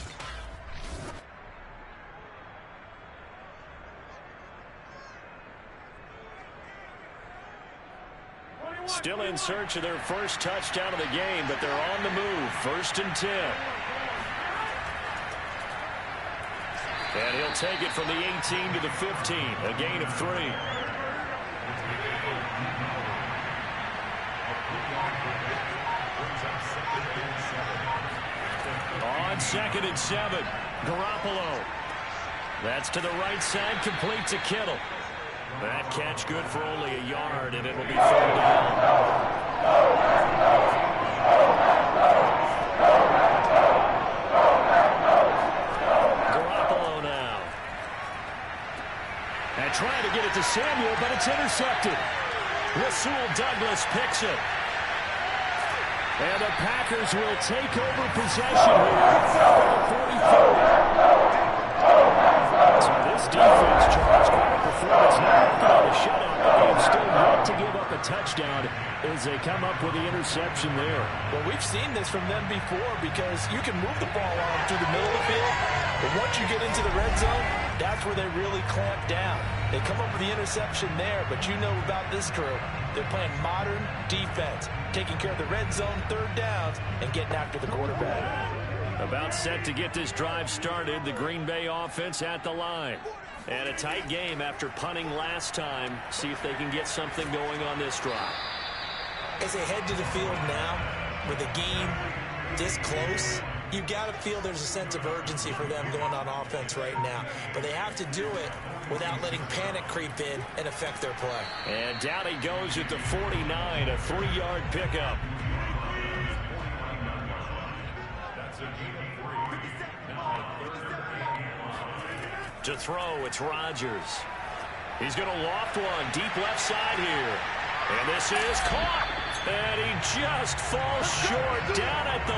Still in search of their first touchdown of the game, but they're on the move. 1st and 10. And he'll take it from the 18 to the 15. A gain of 3. On 2nd and 7. Garoppolo. That's to the right side, complete to Kittle. That catch good for only a yard, and it'll be 3rd down. Garoppolo now. And trying to get it to Samuel, but it's intercepted. Rasul Douglas picks it. And the Packers will take over possession here. 44. So this defense, Charles, quite a performance. Not looking at a shutout, but they have still yet to give up a touchdown as they come up with the interception there. Well, we've seen this from them before because you can move the ball on through the middle of the field, but once you get into the red zone, that's where they really clamp down. They come up with the interception there, but you know about this crew. They're playing modern defense, taking care of the red zone, third downs, and getting after the quarterback. About set to get this drive started, the Green Bay offense at the line. And a tight game after punting last time. See if they can get something going on this drive. As they head to the field now, with the game this close, you've got to feel there's a sense of urgency for them going on offense right now. But they have to do it without letting panic creep in and affect their play. And down he goes at the 49, a 3-yard pickup. To throw, it's Rodgers. He's going to loft one deep left side here. And this is caught. And he just falls short down at the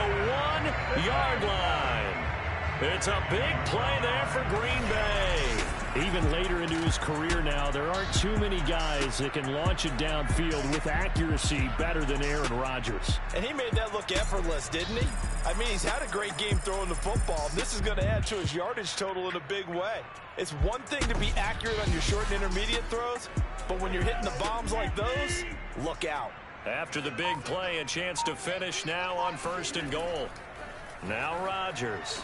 1-yard line. It's a big play there for Green Bay. Even later into his career now, there aren't too many guys that can launch it downfield with accuracy better than Aaron Rodgers. And he made that look effortless, didn't he? I mean, he's had a great game throwing the football. This is going to add to his yardage total in a big way. It's one thing to be accurate on your short and intermediate throws, but when you're hitting the bombs like those, look out. After the big play, a chance to finish now on 1st and goal. Now Rodgers.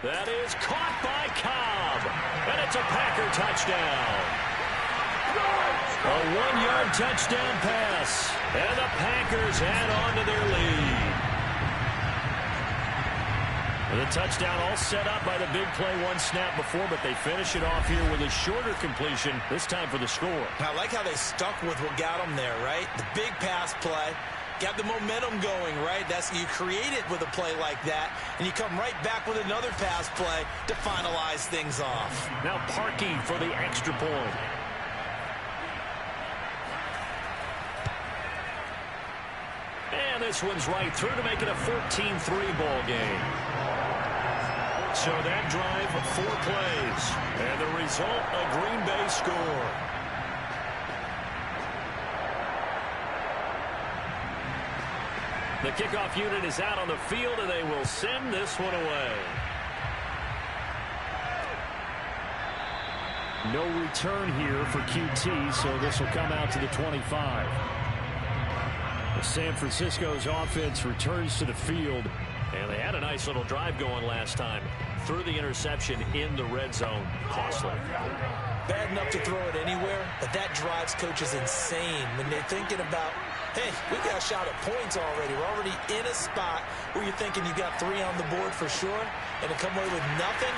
That is caught by Cobb. And it's a Packer touchdown. A 1-yard touchdown pass. And the Packers add on to their lead. The touchdown all set up by the big play one snap before, but they finish it off here with a shorter completion, this time for the score. I like how they stuck with what got them there, right? The big pass play. Got the momentum going, right? You create it with a play like that, and you come right back with another pass play to finalize things off. Now Parkey for the extra point. And this one's right through to make it a 14-3 ball game. So that drive, 4 plays. And the result, a Green Bay score. The kickoff unit is out on the field, and they will send this one away. No return here for QT, so this will come out to the 25. San Francisco's offense returns to the field. And they had a nice little drive going last time. Threw the interception in the red zone. Costly. Bad enough to throw it anywhere, but that drives coaches insane when they're thinking about, hey, we got a shot at points already. We're already in a spot where you're thinking you got 3 on the board for sure, and to come away with nothing,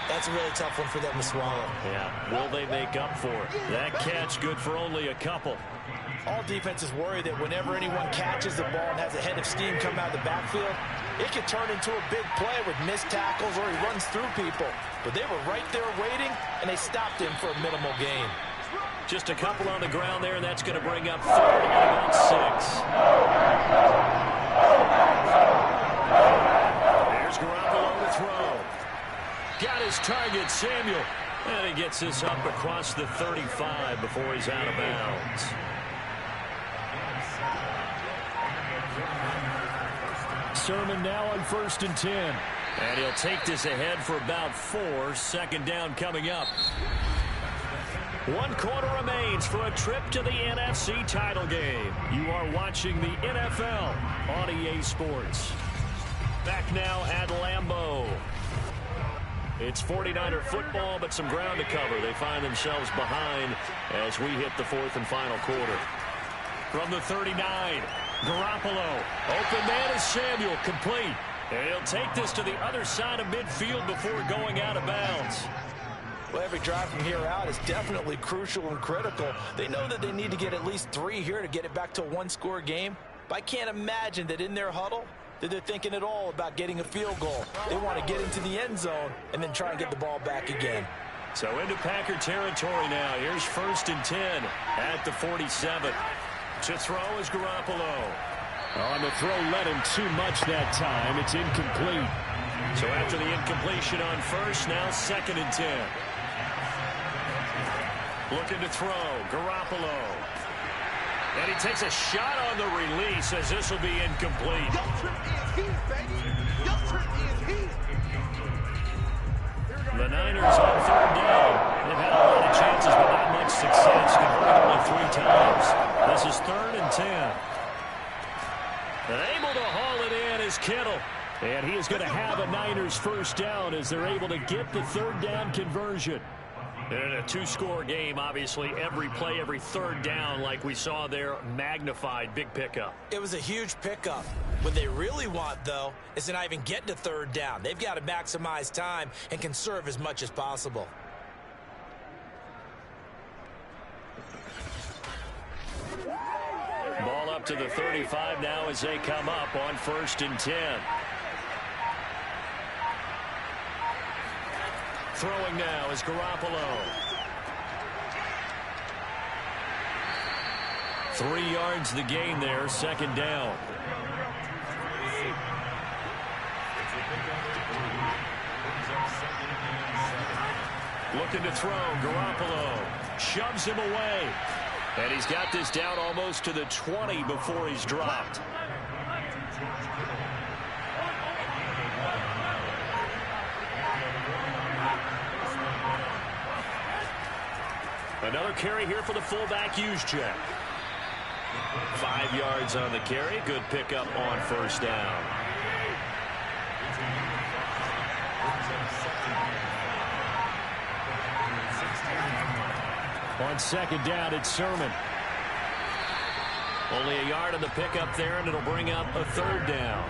that's a really tough one for them to swallow. Yeah, will they make up for it? That catch good for only a couple. All defenses worry that whenever anyone catches the ball and has a head of steam come out of the backfield, it can turn into a big play with missed tackles or he runs through people. But they were right there waiting, and they stopped him for a minimal gain. Just a couple on the ground there, and that's going to bring up 3rd and 6. There's Garoppolo to throw. Got his target, Samuel. And he gets this up across the 35 before he's out of bounds. Sermon now on 1st and 10. And he'll take this ahead for about 4. 2nd down coming up. 1 quarter remains for a trip to the NFC title game. You are watching the NFL on EA Sports. Back now at Lambeau. It's 49er football, but some ground to cover. They find themselves behind as we hit the 4th and final quarter. From the 39, Garoppolo. Open man is Samuel, complete. And he'll take this to the other side of midfield before going out of bounds. Well, every drive from here out is definitely crucial and critical. They know that they need to get at least 3 here to get it back to a 1-score game. But I can't imagine that in their huddle that they're thinking at all about getting a field goal. They want to get into the end zone and then try and get the ball back again. So into Packer territory now. Here's 1st and 10 at the 47. To throw is Garoppolo. On the throw, let him too much that time. It's incomplete. So after the incompletion on 1st, now 2nd and 10. Looking to throw, Garoppolo. And he takes a shot on the release as this will be incomplete. The Niners on 3rd down. They've had a lot of chances, but not much success. Converted only 3 times. The This is 3rd and 10. And able to haul it in is Kittle. And he is going to have a Niners first down as they're able to get the 3rd down conversion. In a 2-score game, obviously, every play, every 3rd down, like we saw there, magnified. Big pickup. It was a huge pickup. What they really want, though, is to not even get to 3rd down. They've got to maximize time and conserve as much as possible. Ball up to the 35 now as they come up on 1st and 10. Throwing now is Garoppolo. 3 yards the gain there, 2nd down. Looking to throw, Garoppolo shoves him away. And he's got this down almost to the 20 before he's dropped. Another carry here for the fullback, Juszczyk. 5 yards on the carry. Good pickup on 1st down. On 2nd down, it's Sermon. Only a yard on the pickup there, and it'll bring up a 3rd down.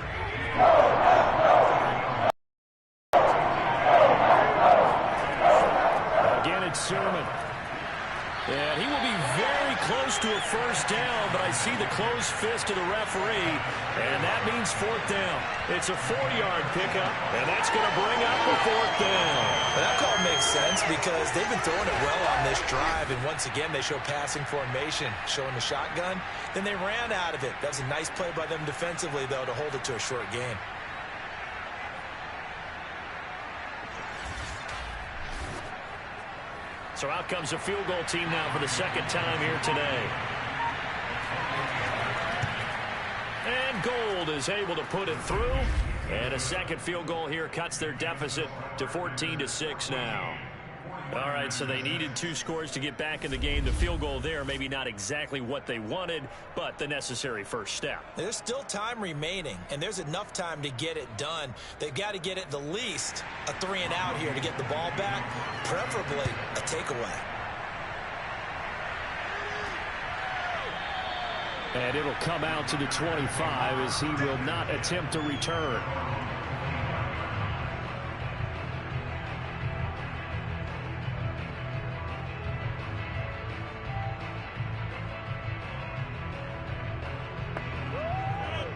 Again, it's Sermon. And he will be very close to a 1st down, but I see the closed fist of the referee, and that means 4th down. It's a 4-yard pickup, and that's going to bring up a 4th down. That call makes sense because they've been throwing it well on this drive, and once again they show passing formation, showing the shotgun. Then they ran out of it. That was a nice play by them defensively, though, to hold it to a short gain. So out comes a field goal team now for the 2nd time here today. And Gold is able to put it through. And a 2nd field goal here cuts their deficit to 14-6 now. All right, so they needed 2 scores to get back in the game. The field goal there, maybe not exactly what they wanted, but the necessary first step. There's still time remaining, and there's enough time to get it done. They've got to get it the least a 3-and-out here to get the ball back, preferably a takeaway. And it'll come out to the 25 as he will not attempt to return.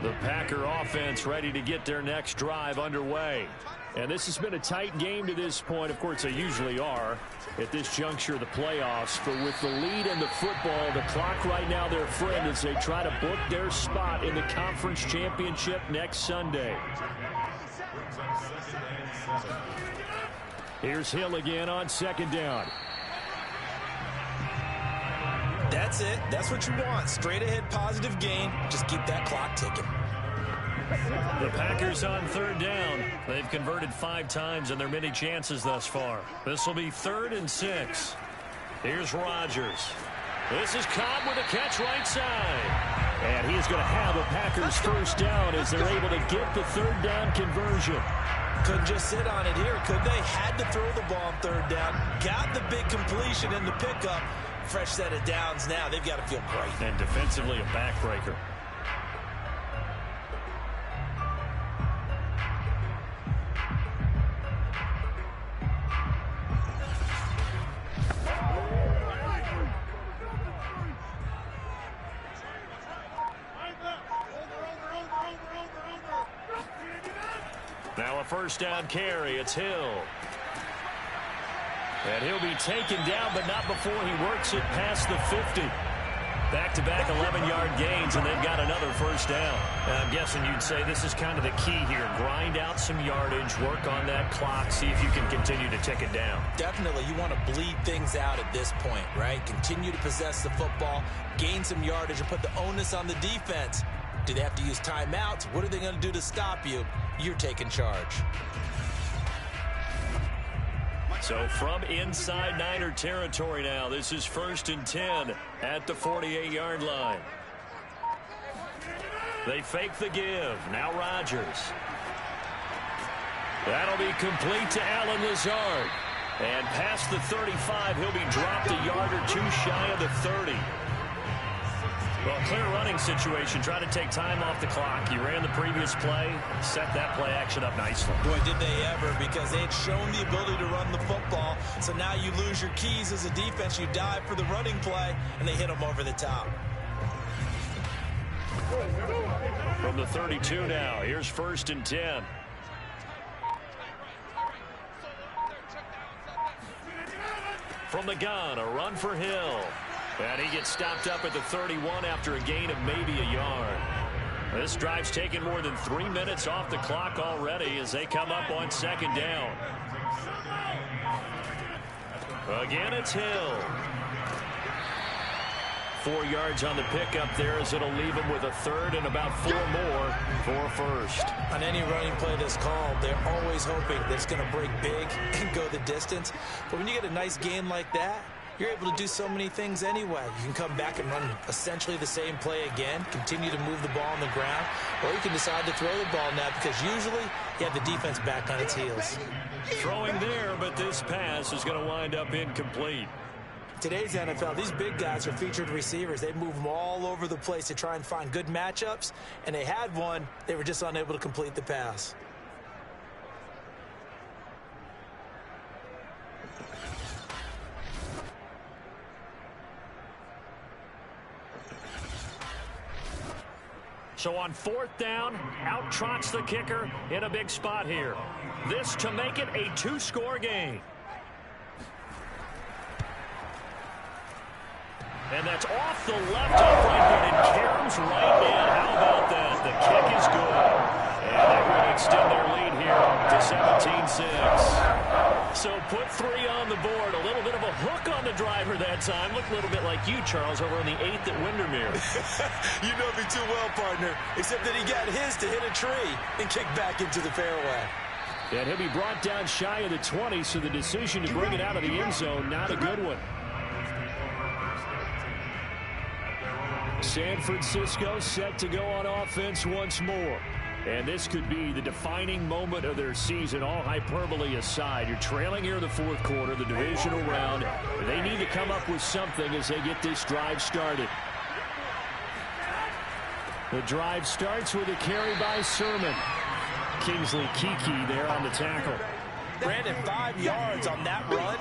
The Packer offense ready to get their next drive underway. And this has been a tight game to this point. Of course, they usually are at this juncture of the playoffs. But with the lead in the football, the clock right now their friend as they try to book their spot in the conference championship next Sunday. Here's Hill again on 2nd down. That's it. That's what you want. Straight ahead positive gain. Just keep that clock ticking. The Packers on 3rd down. They've converted 5 times in their many chances thus far. This will be 3rd and 6. Here's Rodgers. This is Cobb with a catch right side. And he is going to have a Packers first down as they're able to get the 3rd down conversion. Couldn't just sit on it here, could they? Had to throw the ball on 3rd down. Got the big completion in the pickup. Fresh set of downs now. They've got to feel great. And defensively a backbreaker. Now a first down carry. It's Hill. And he'll be taken down, but not before he works it past the 50. Back-to-back 11-yard gains, and they've got another first down. And I'm guessing you'd say this is kind of the key here. Grind out some yardage, work on that clock, see if you can continue to tick it down. Definitely, you want to bleed things out at this point, right? Continue to possess the football, gain some yardage, and put the onus on the defense. Do they have to use timeouts? What are they going to do to stop you? You're taking charge. So from inside Niner territory now, this is 1st and 10 at the 48-yard line. They fake the give. Now Rodgers. That'll be complete to Allen Lazard. And past the 35, he'll be dropped a yard or two shy of the 30. Well, clear running situation. Try to take time off the clock. He ran the previous play, set that play action up nicely. Boy, did they ever, because they had shown the ability to run the football. So now you lose your keys as a defense. You dive for the running play, and they hit them over the top. From the 32 now, here's 1st and 10. From the gun, a run for Hill. And he gets stopped up at the 31 after a gain of maybe a yard. This drive's taken more than 3 minutes off the clock already as they come up on 2nd down. Again, it's Hill. 4 yards on the pickup there as it'll leave him with a 3rd and about 4 more for 1st. On any running play that's called, they're always hoping that it's going to break big and go the distance. But when you get a nice gain like that, you're able to do so many things anyway. You can come back and run essentially the same play again, continue to move the ball on the ground, or you can decide to throw the ball now because usually you have the defense back on its heels. Throwing there, but this pass is going to wind up incomplete. Today's NFL, these big guys are featured receivers. They move them all over the place to try and find good matchups, and they had one. They were just unable to complete the pass. So on 4th down, out trots the kicker in a big spot here. This to make it a 2-score game. And that's off the left upright, but it caroms right in. How about that? The kick is good. And they're going to extend their lead here to 17-6. So put 3 on the board. A little bit of a hook on the driver that time. Looked a little bit like you, Charles, over on the 8th at Windermere. You know me too well, partner. Except that he got his to hit a tree and kick back into the fairway. And he'll be brought down shy of the 20, so the decision to bring it out of the end zone, not a good one. San Francisco set to go on offense once more. And this could be the defining moment of their season, all hyperbole aside. You're trailing here in the 4th quarter, the divisional round. They need to come up with something as they get this drive started. The drive starts with a carry by Sermon. Kingsley Kiki there on the tackle. Brandon, 5 yards on that run.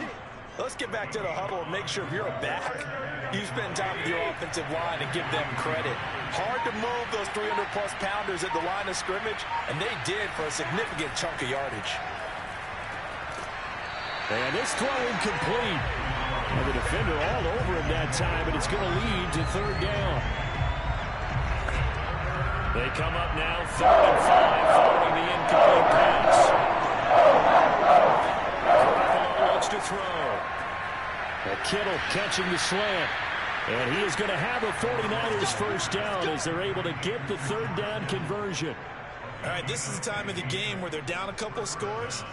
Let's get back to the huddle and make sure if you're a back, you spend time with your offensive line and give them credit. Hard to move those 300-plus pounders at the line of scrimmage, and they did for a significant chunk of yardage. And this throw incomplete. And the defender all over him that time, and it's going to lead to 3rd down. They come up now 3rd and 5 following the incomplete pass. Garoppolo looks to throw. Kittle catching the slant. And he is going to have a 49ers 1st down as they're able to get the 3rd down conversion. All right, this is the time of the game where they're down a couple of scores,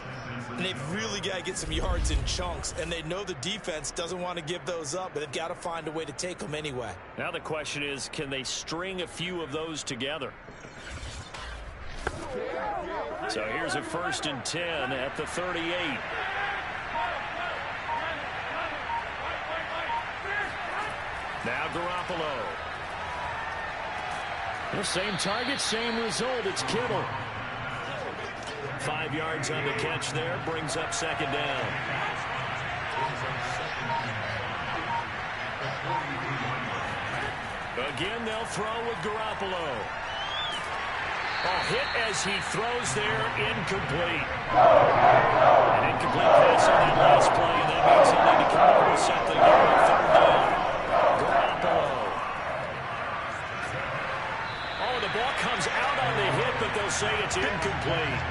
and they've really got to get some yards in chunks, and they know the defense doesn't want to give those up, but they've got to find a way to take them anyway. Now the question is, can they string a few of those together? So here's a 1st and 10 at the 38. Now Garoppolo. The same target, same result. It's Kittle. 5 yards on the catch there. Brings up 2nd down. Again, they'll throw with Garoppolo. A hit as he throws there, incomplete. An incomplete pass on that last play, and that means he'll need to come up with something here on 3rd down. Garoppolo. Oh, the ball comes out on the hit, but they'll say it's incomplete.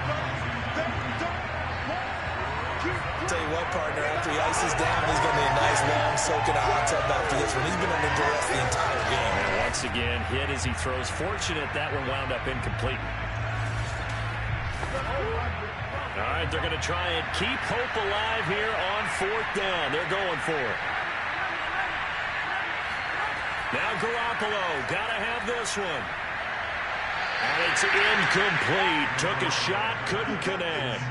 Tell you what, partner, after he ices down, he's going to need a nice long soak in a hot tub after this one. He's been under duress the entire game. And once again, hit as he throws. Fortunate that one wound up incomplete. All right, they're going to try and keep hope alive here on 4th down. They're going for it. Now Garoppolo, got to have this one. And it's incomplete. Took a shot, couldn't connect.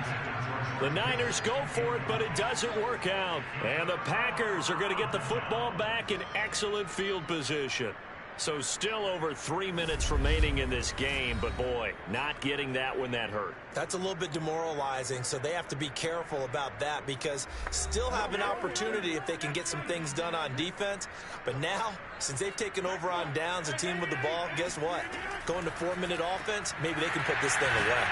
The Niners go for it, but it doesn't work out. And the Packers are going to get the football back in excellent field position. So still over 3 minutes remaining in this game, but boy, not getting that when that hurt. That's a little bit demoralizing, so they have to be careful about that because still have an opportunity if they can get some things done on defense. But now, since they've taken over on downs, a team with the ball, guess what? Going to 4-minute offense, maybe they can put this thing away.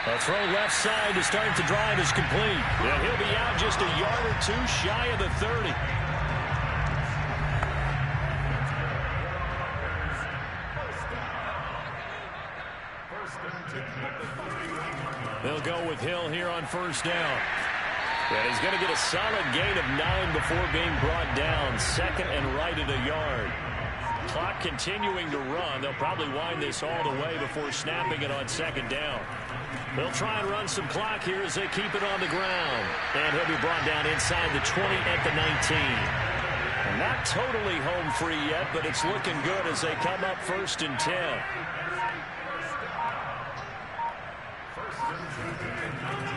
A throw left side to start the drive is complete. And he'll be out just a yard or two shy of the 30. They'll go with Hill here on 1st down. And he's going to get a solid gain of 9 before being brought down. 2nd and right at a yard. Clock continuing to run. They'll probably wind this all the way before snapping it on 2nd down. They'll try and run some clock here as they keep it on the ground. And he'll be brought down inside the 20 at the 19. And not totally home free yet, but it's looking good as they come up 1st and 10.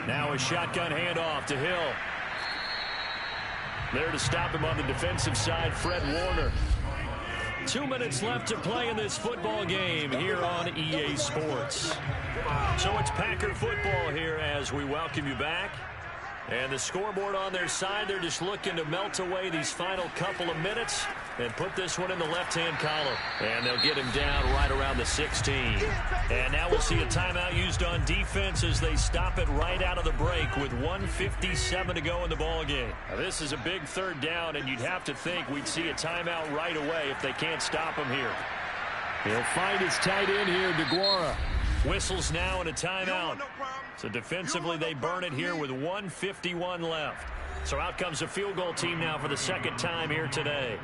Now a shotgun handoff to Hill. There to stop him on the defensive side, Fred Warner. 2 minutes left to play in this football game here on EA Sports. So it's Packer football here as we welcome you back. And the scoreboard on their side, they're just looking to melt away these final couple of minutes and put this one in the left-hand column. And they'll get him down right around the 16. And now we'll see a timeout used on defense as they stop it right out of the break with 1:57 to go in the ballgame. Now, this is a big 3rd down, and you'd have to think we'd see a timeout right away if they can't stop him here. He'll find his tight end here, DeGuara. Whistles now and a timeout. So defensively, they burn it here with 1:51 left. So out comes the field goal team now for the 2nd time here today.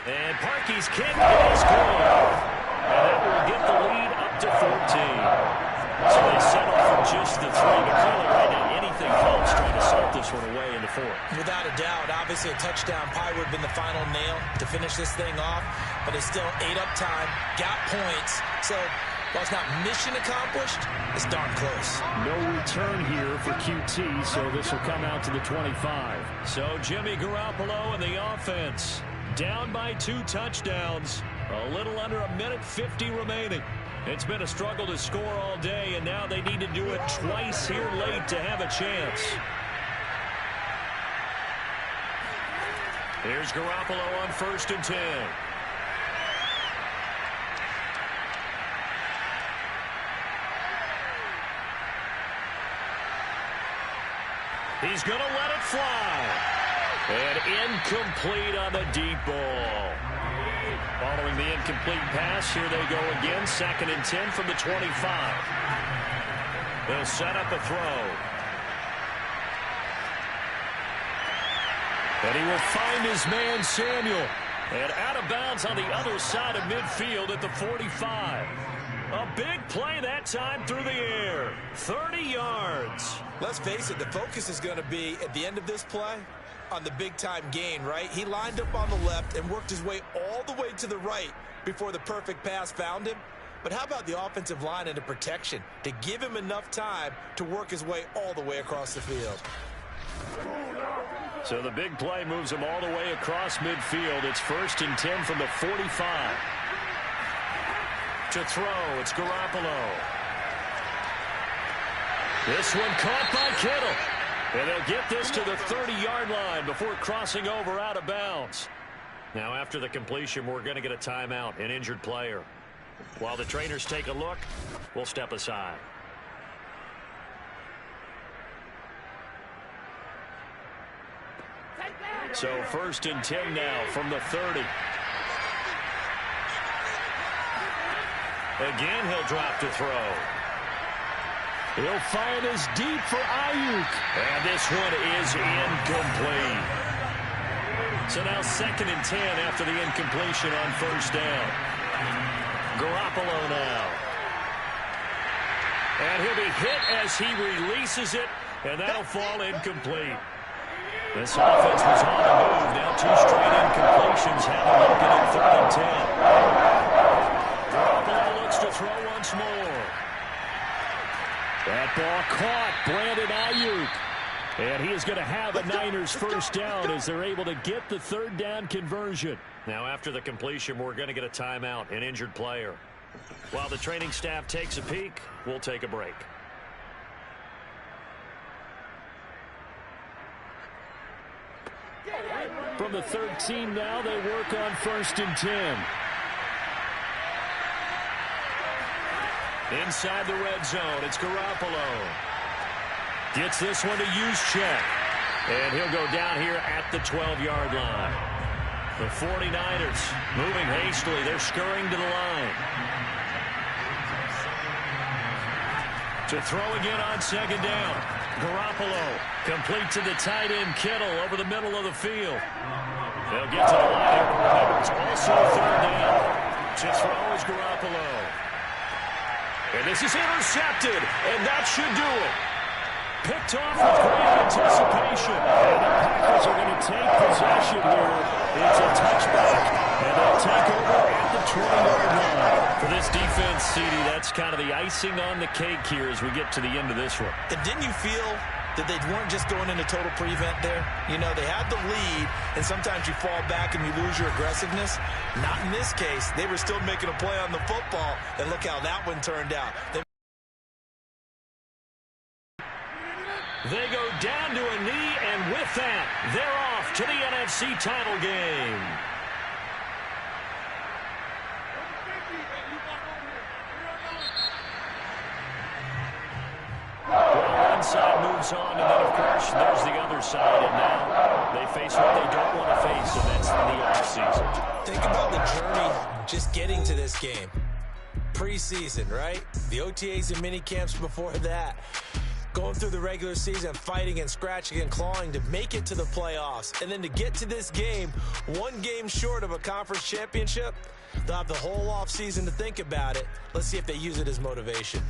And Parkey's kick is good. And that will get the lead up to 14. So they settle for just the 3. But clearly right now, anything helps trying to salt this one away in the 4th. Without a doubt, obviously a touchdown probably would have been the final nail to finish this thing off. But it's still 8 up time, got points. So while it's not mission accomplished, it's darn close. No return here for QT, so this will come out to the 25. So Jimmy Garoppolo and the offense down by 2 touchdowns. A little under 1:50 remaining. It's been a struggle to score all day, and now they need to do it twice here late to have a chance. Here's Garoppolo on 1st and 10. He's going to let it fly. And incomplete on the deep ball. Following the incomplete pass, here they go again. 2nd and 10 from the 25. They'll set up a throw. And he will find his man, Samuel. And out of bounds on the other side of midfield at the 45. A big play that time through the air. 30 yards. Let's face it, the focus is going to be at the end of this play on the big-time gain, right? He lined up on the left and worked his way all the way to the right before the perfect pass found him. But how about the offensive line and the protection to give him enough time to work his way all the way across the field? So the big play moves him all the way across midfield. It's 1st and 10 from the 45. To throw, it's Garoppolo. This one caught by Kittle. And they'll get this to the 30-yard line before crossing over out of bounds. Now after the completion, we're going to get a timeout, an injured player. While the trainers take a look, we'll step aside. So 1st and 10 now from the 30. Again, he'll drop to throw. He'll fire this deep for Ayuk. And this one is incomplete. So now 2nd and 10 after the incompletion on 1st down. Garoppolo now. And he'll be hit as he releases it, and that'll fall incomplete. This offense was on the move. Now 2 straight incompletions have him looking at 3rd and 10. Garoppolo looks to throw once more. That ball caught. Brandon Ayuk. And he is going to have a Niners first down as they're able to get the 3rd down conversion. Now after the completion, we're going to get a timeout, an injured player. While the training staff takes a peek, we'll take a break. From the 13 now, they work on 1st and 10. Inside the red zone, it's Garoppolo. Gets this one to Juszczyk. And he'll go down here at the 12-yard line. The 49ers moving hastily. They're scurrying to the line. To throw again on 2nd down. Garoppolo complete to the tight end Kittle over the middle of the field. They'll get to the line here. Remember, it's also 3rd down. To throw is Garoppolo. And this is intercepted, and that should do it. Picked off with great anticipation. And the Packers are going to take possession here. It's a touchback, and they'll take over at the 20-yard line. For this defense, CD, that's kind of the icing on the cake here as we get to the end of this one. And didn't you feel that they weren't just going into total prevent there? You know, they had the lead, and sometimes you fall back and you lose your aggressiveness. Not in this case. They were still making a play on the football, and look how that one turned out. They go down to a knee, and with that, they're off to the NFC title game. Well, one side moves on, and then, of course, there's the other side, and now they face what they don't want to face, and that's the offseason. Think about the journey just getting to this game. Preseason, right? The OTAs and mini camps before that. Going through the regular season, fighting and scratching and clawing to make it to the playoffs. And then to get to this game, 1 game short of a conference championship, they'll have the whole offseason to think about it. Let's see if they use it as motivation.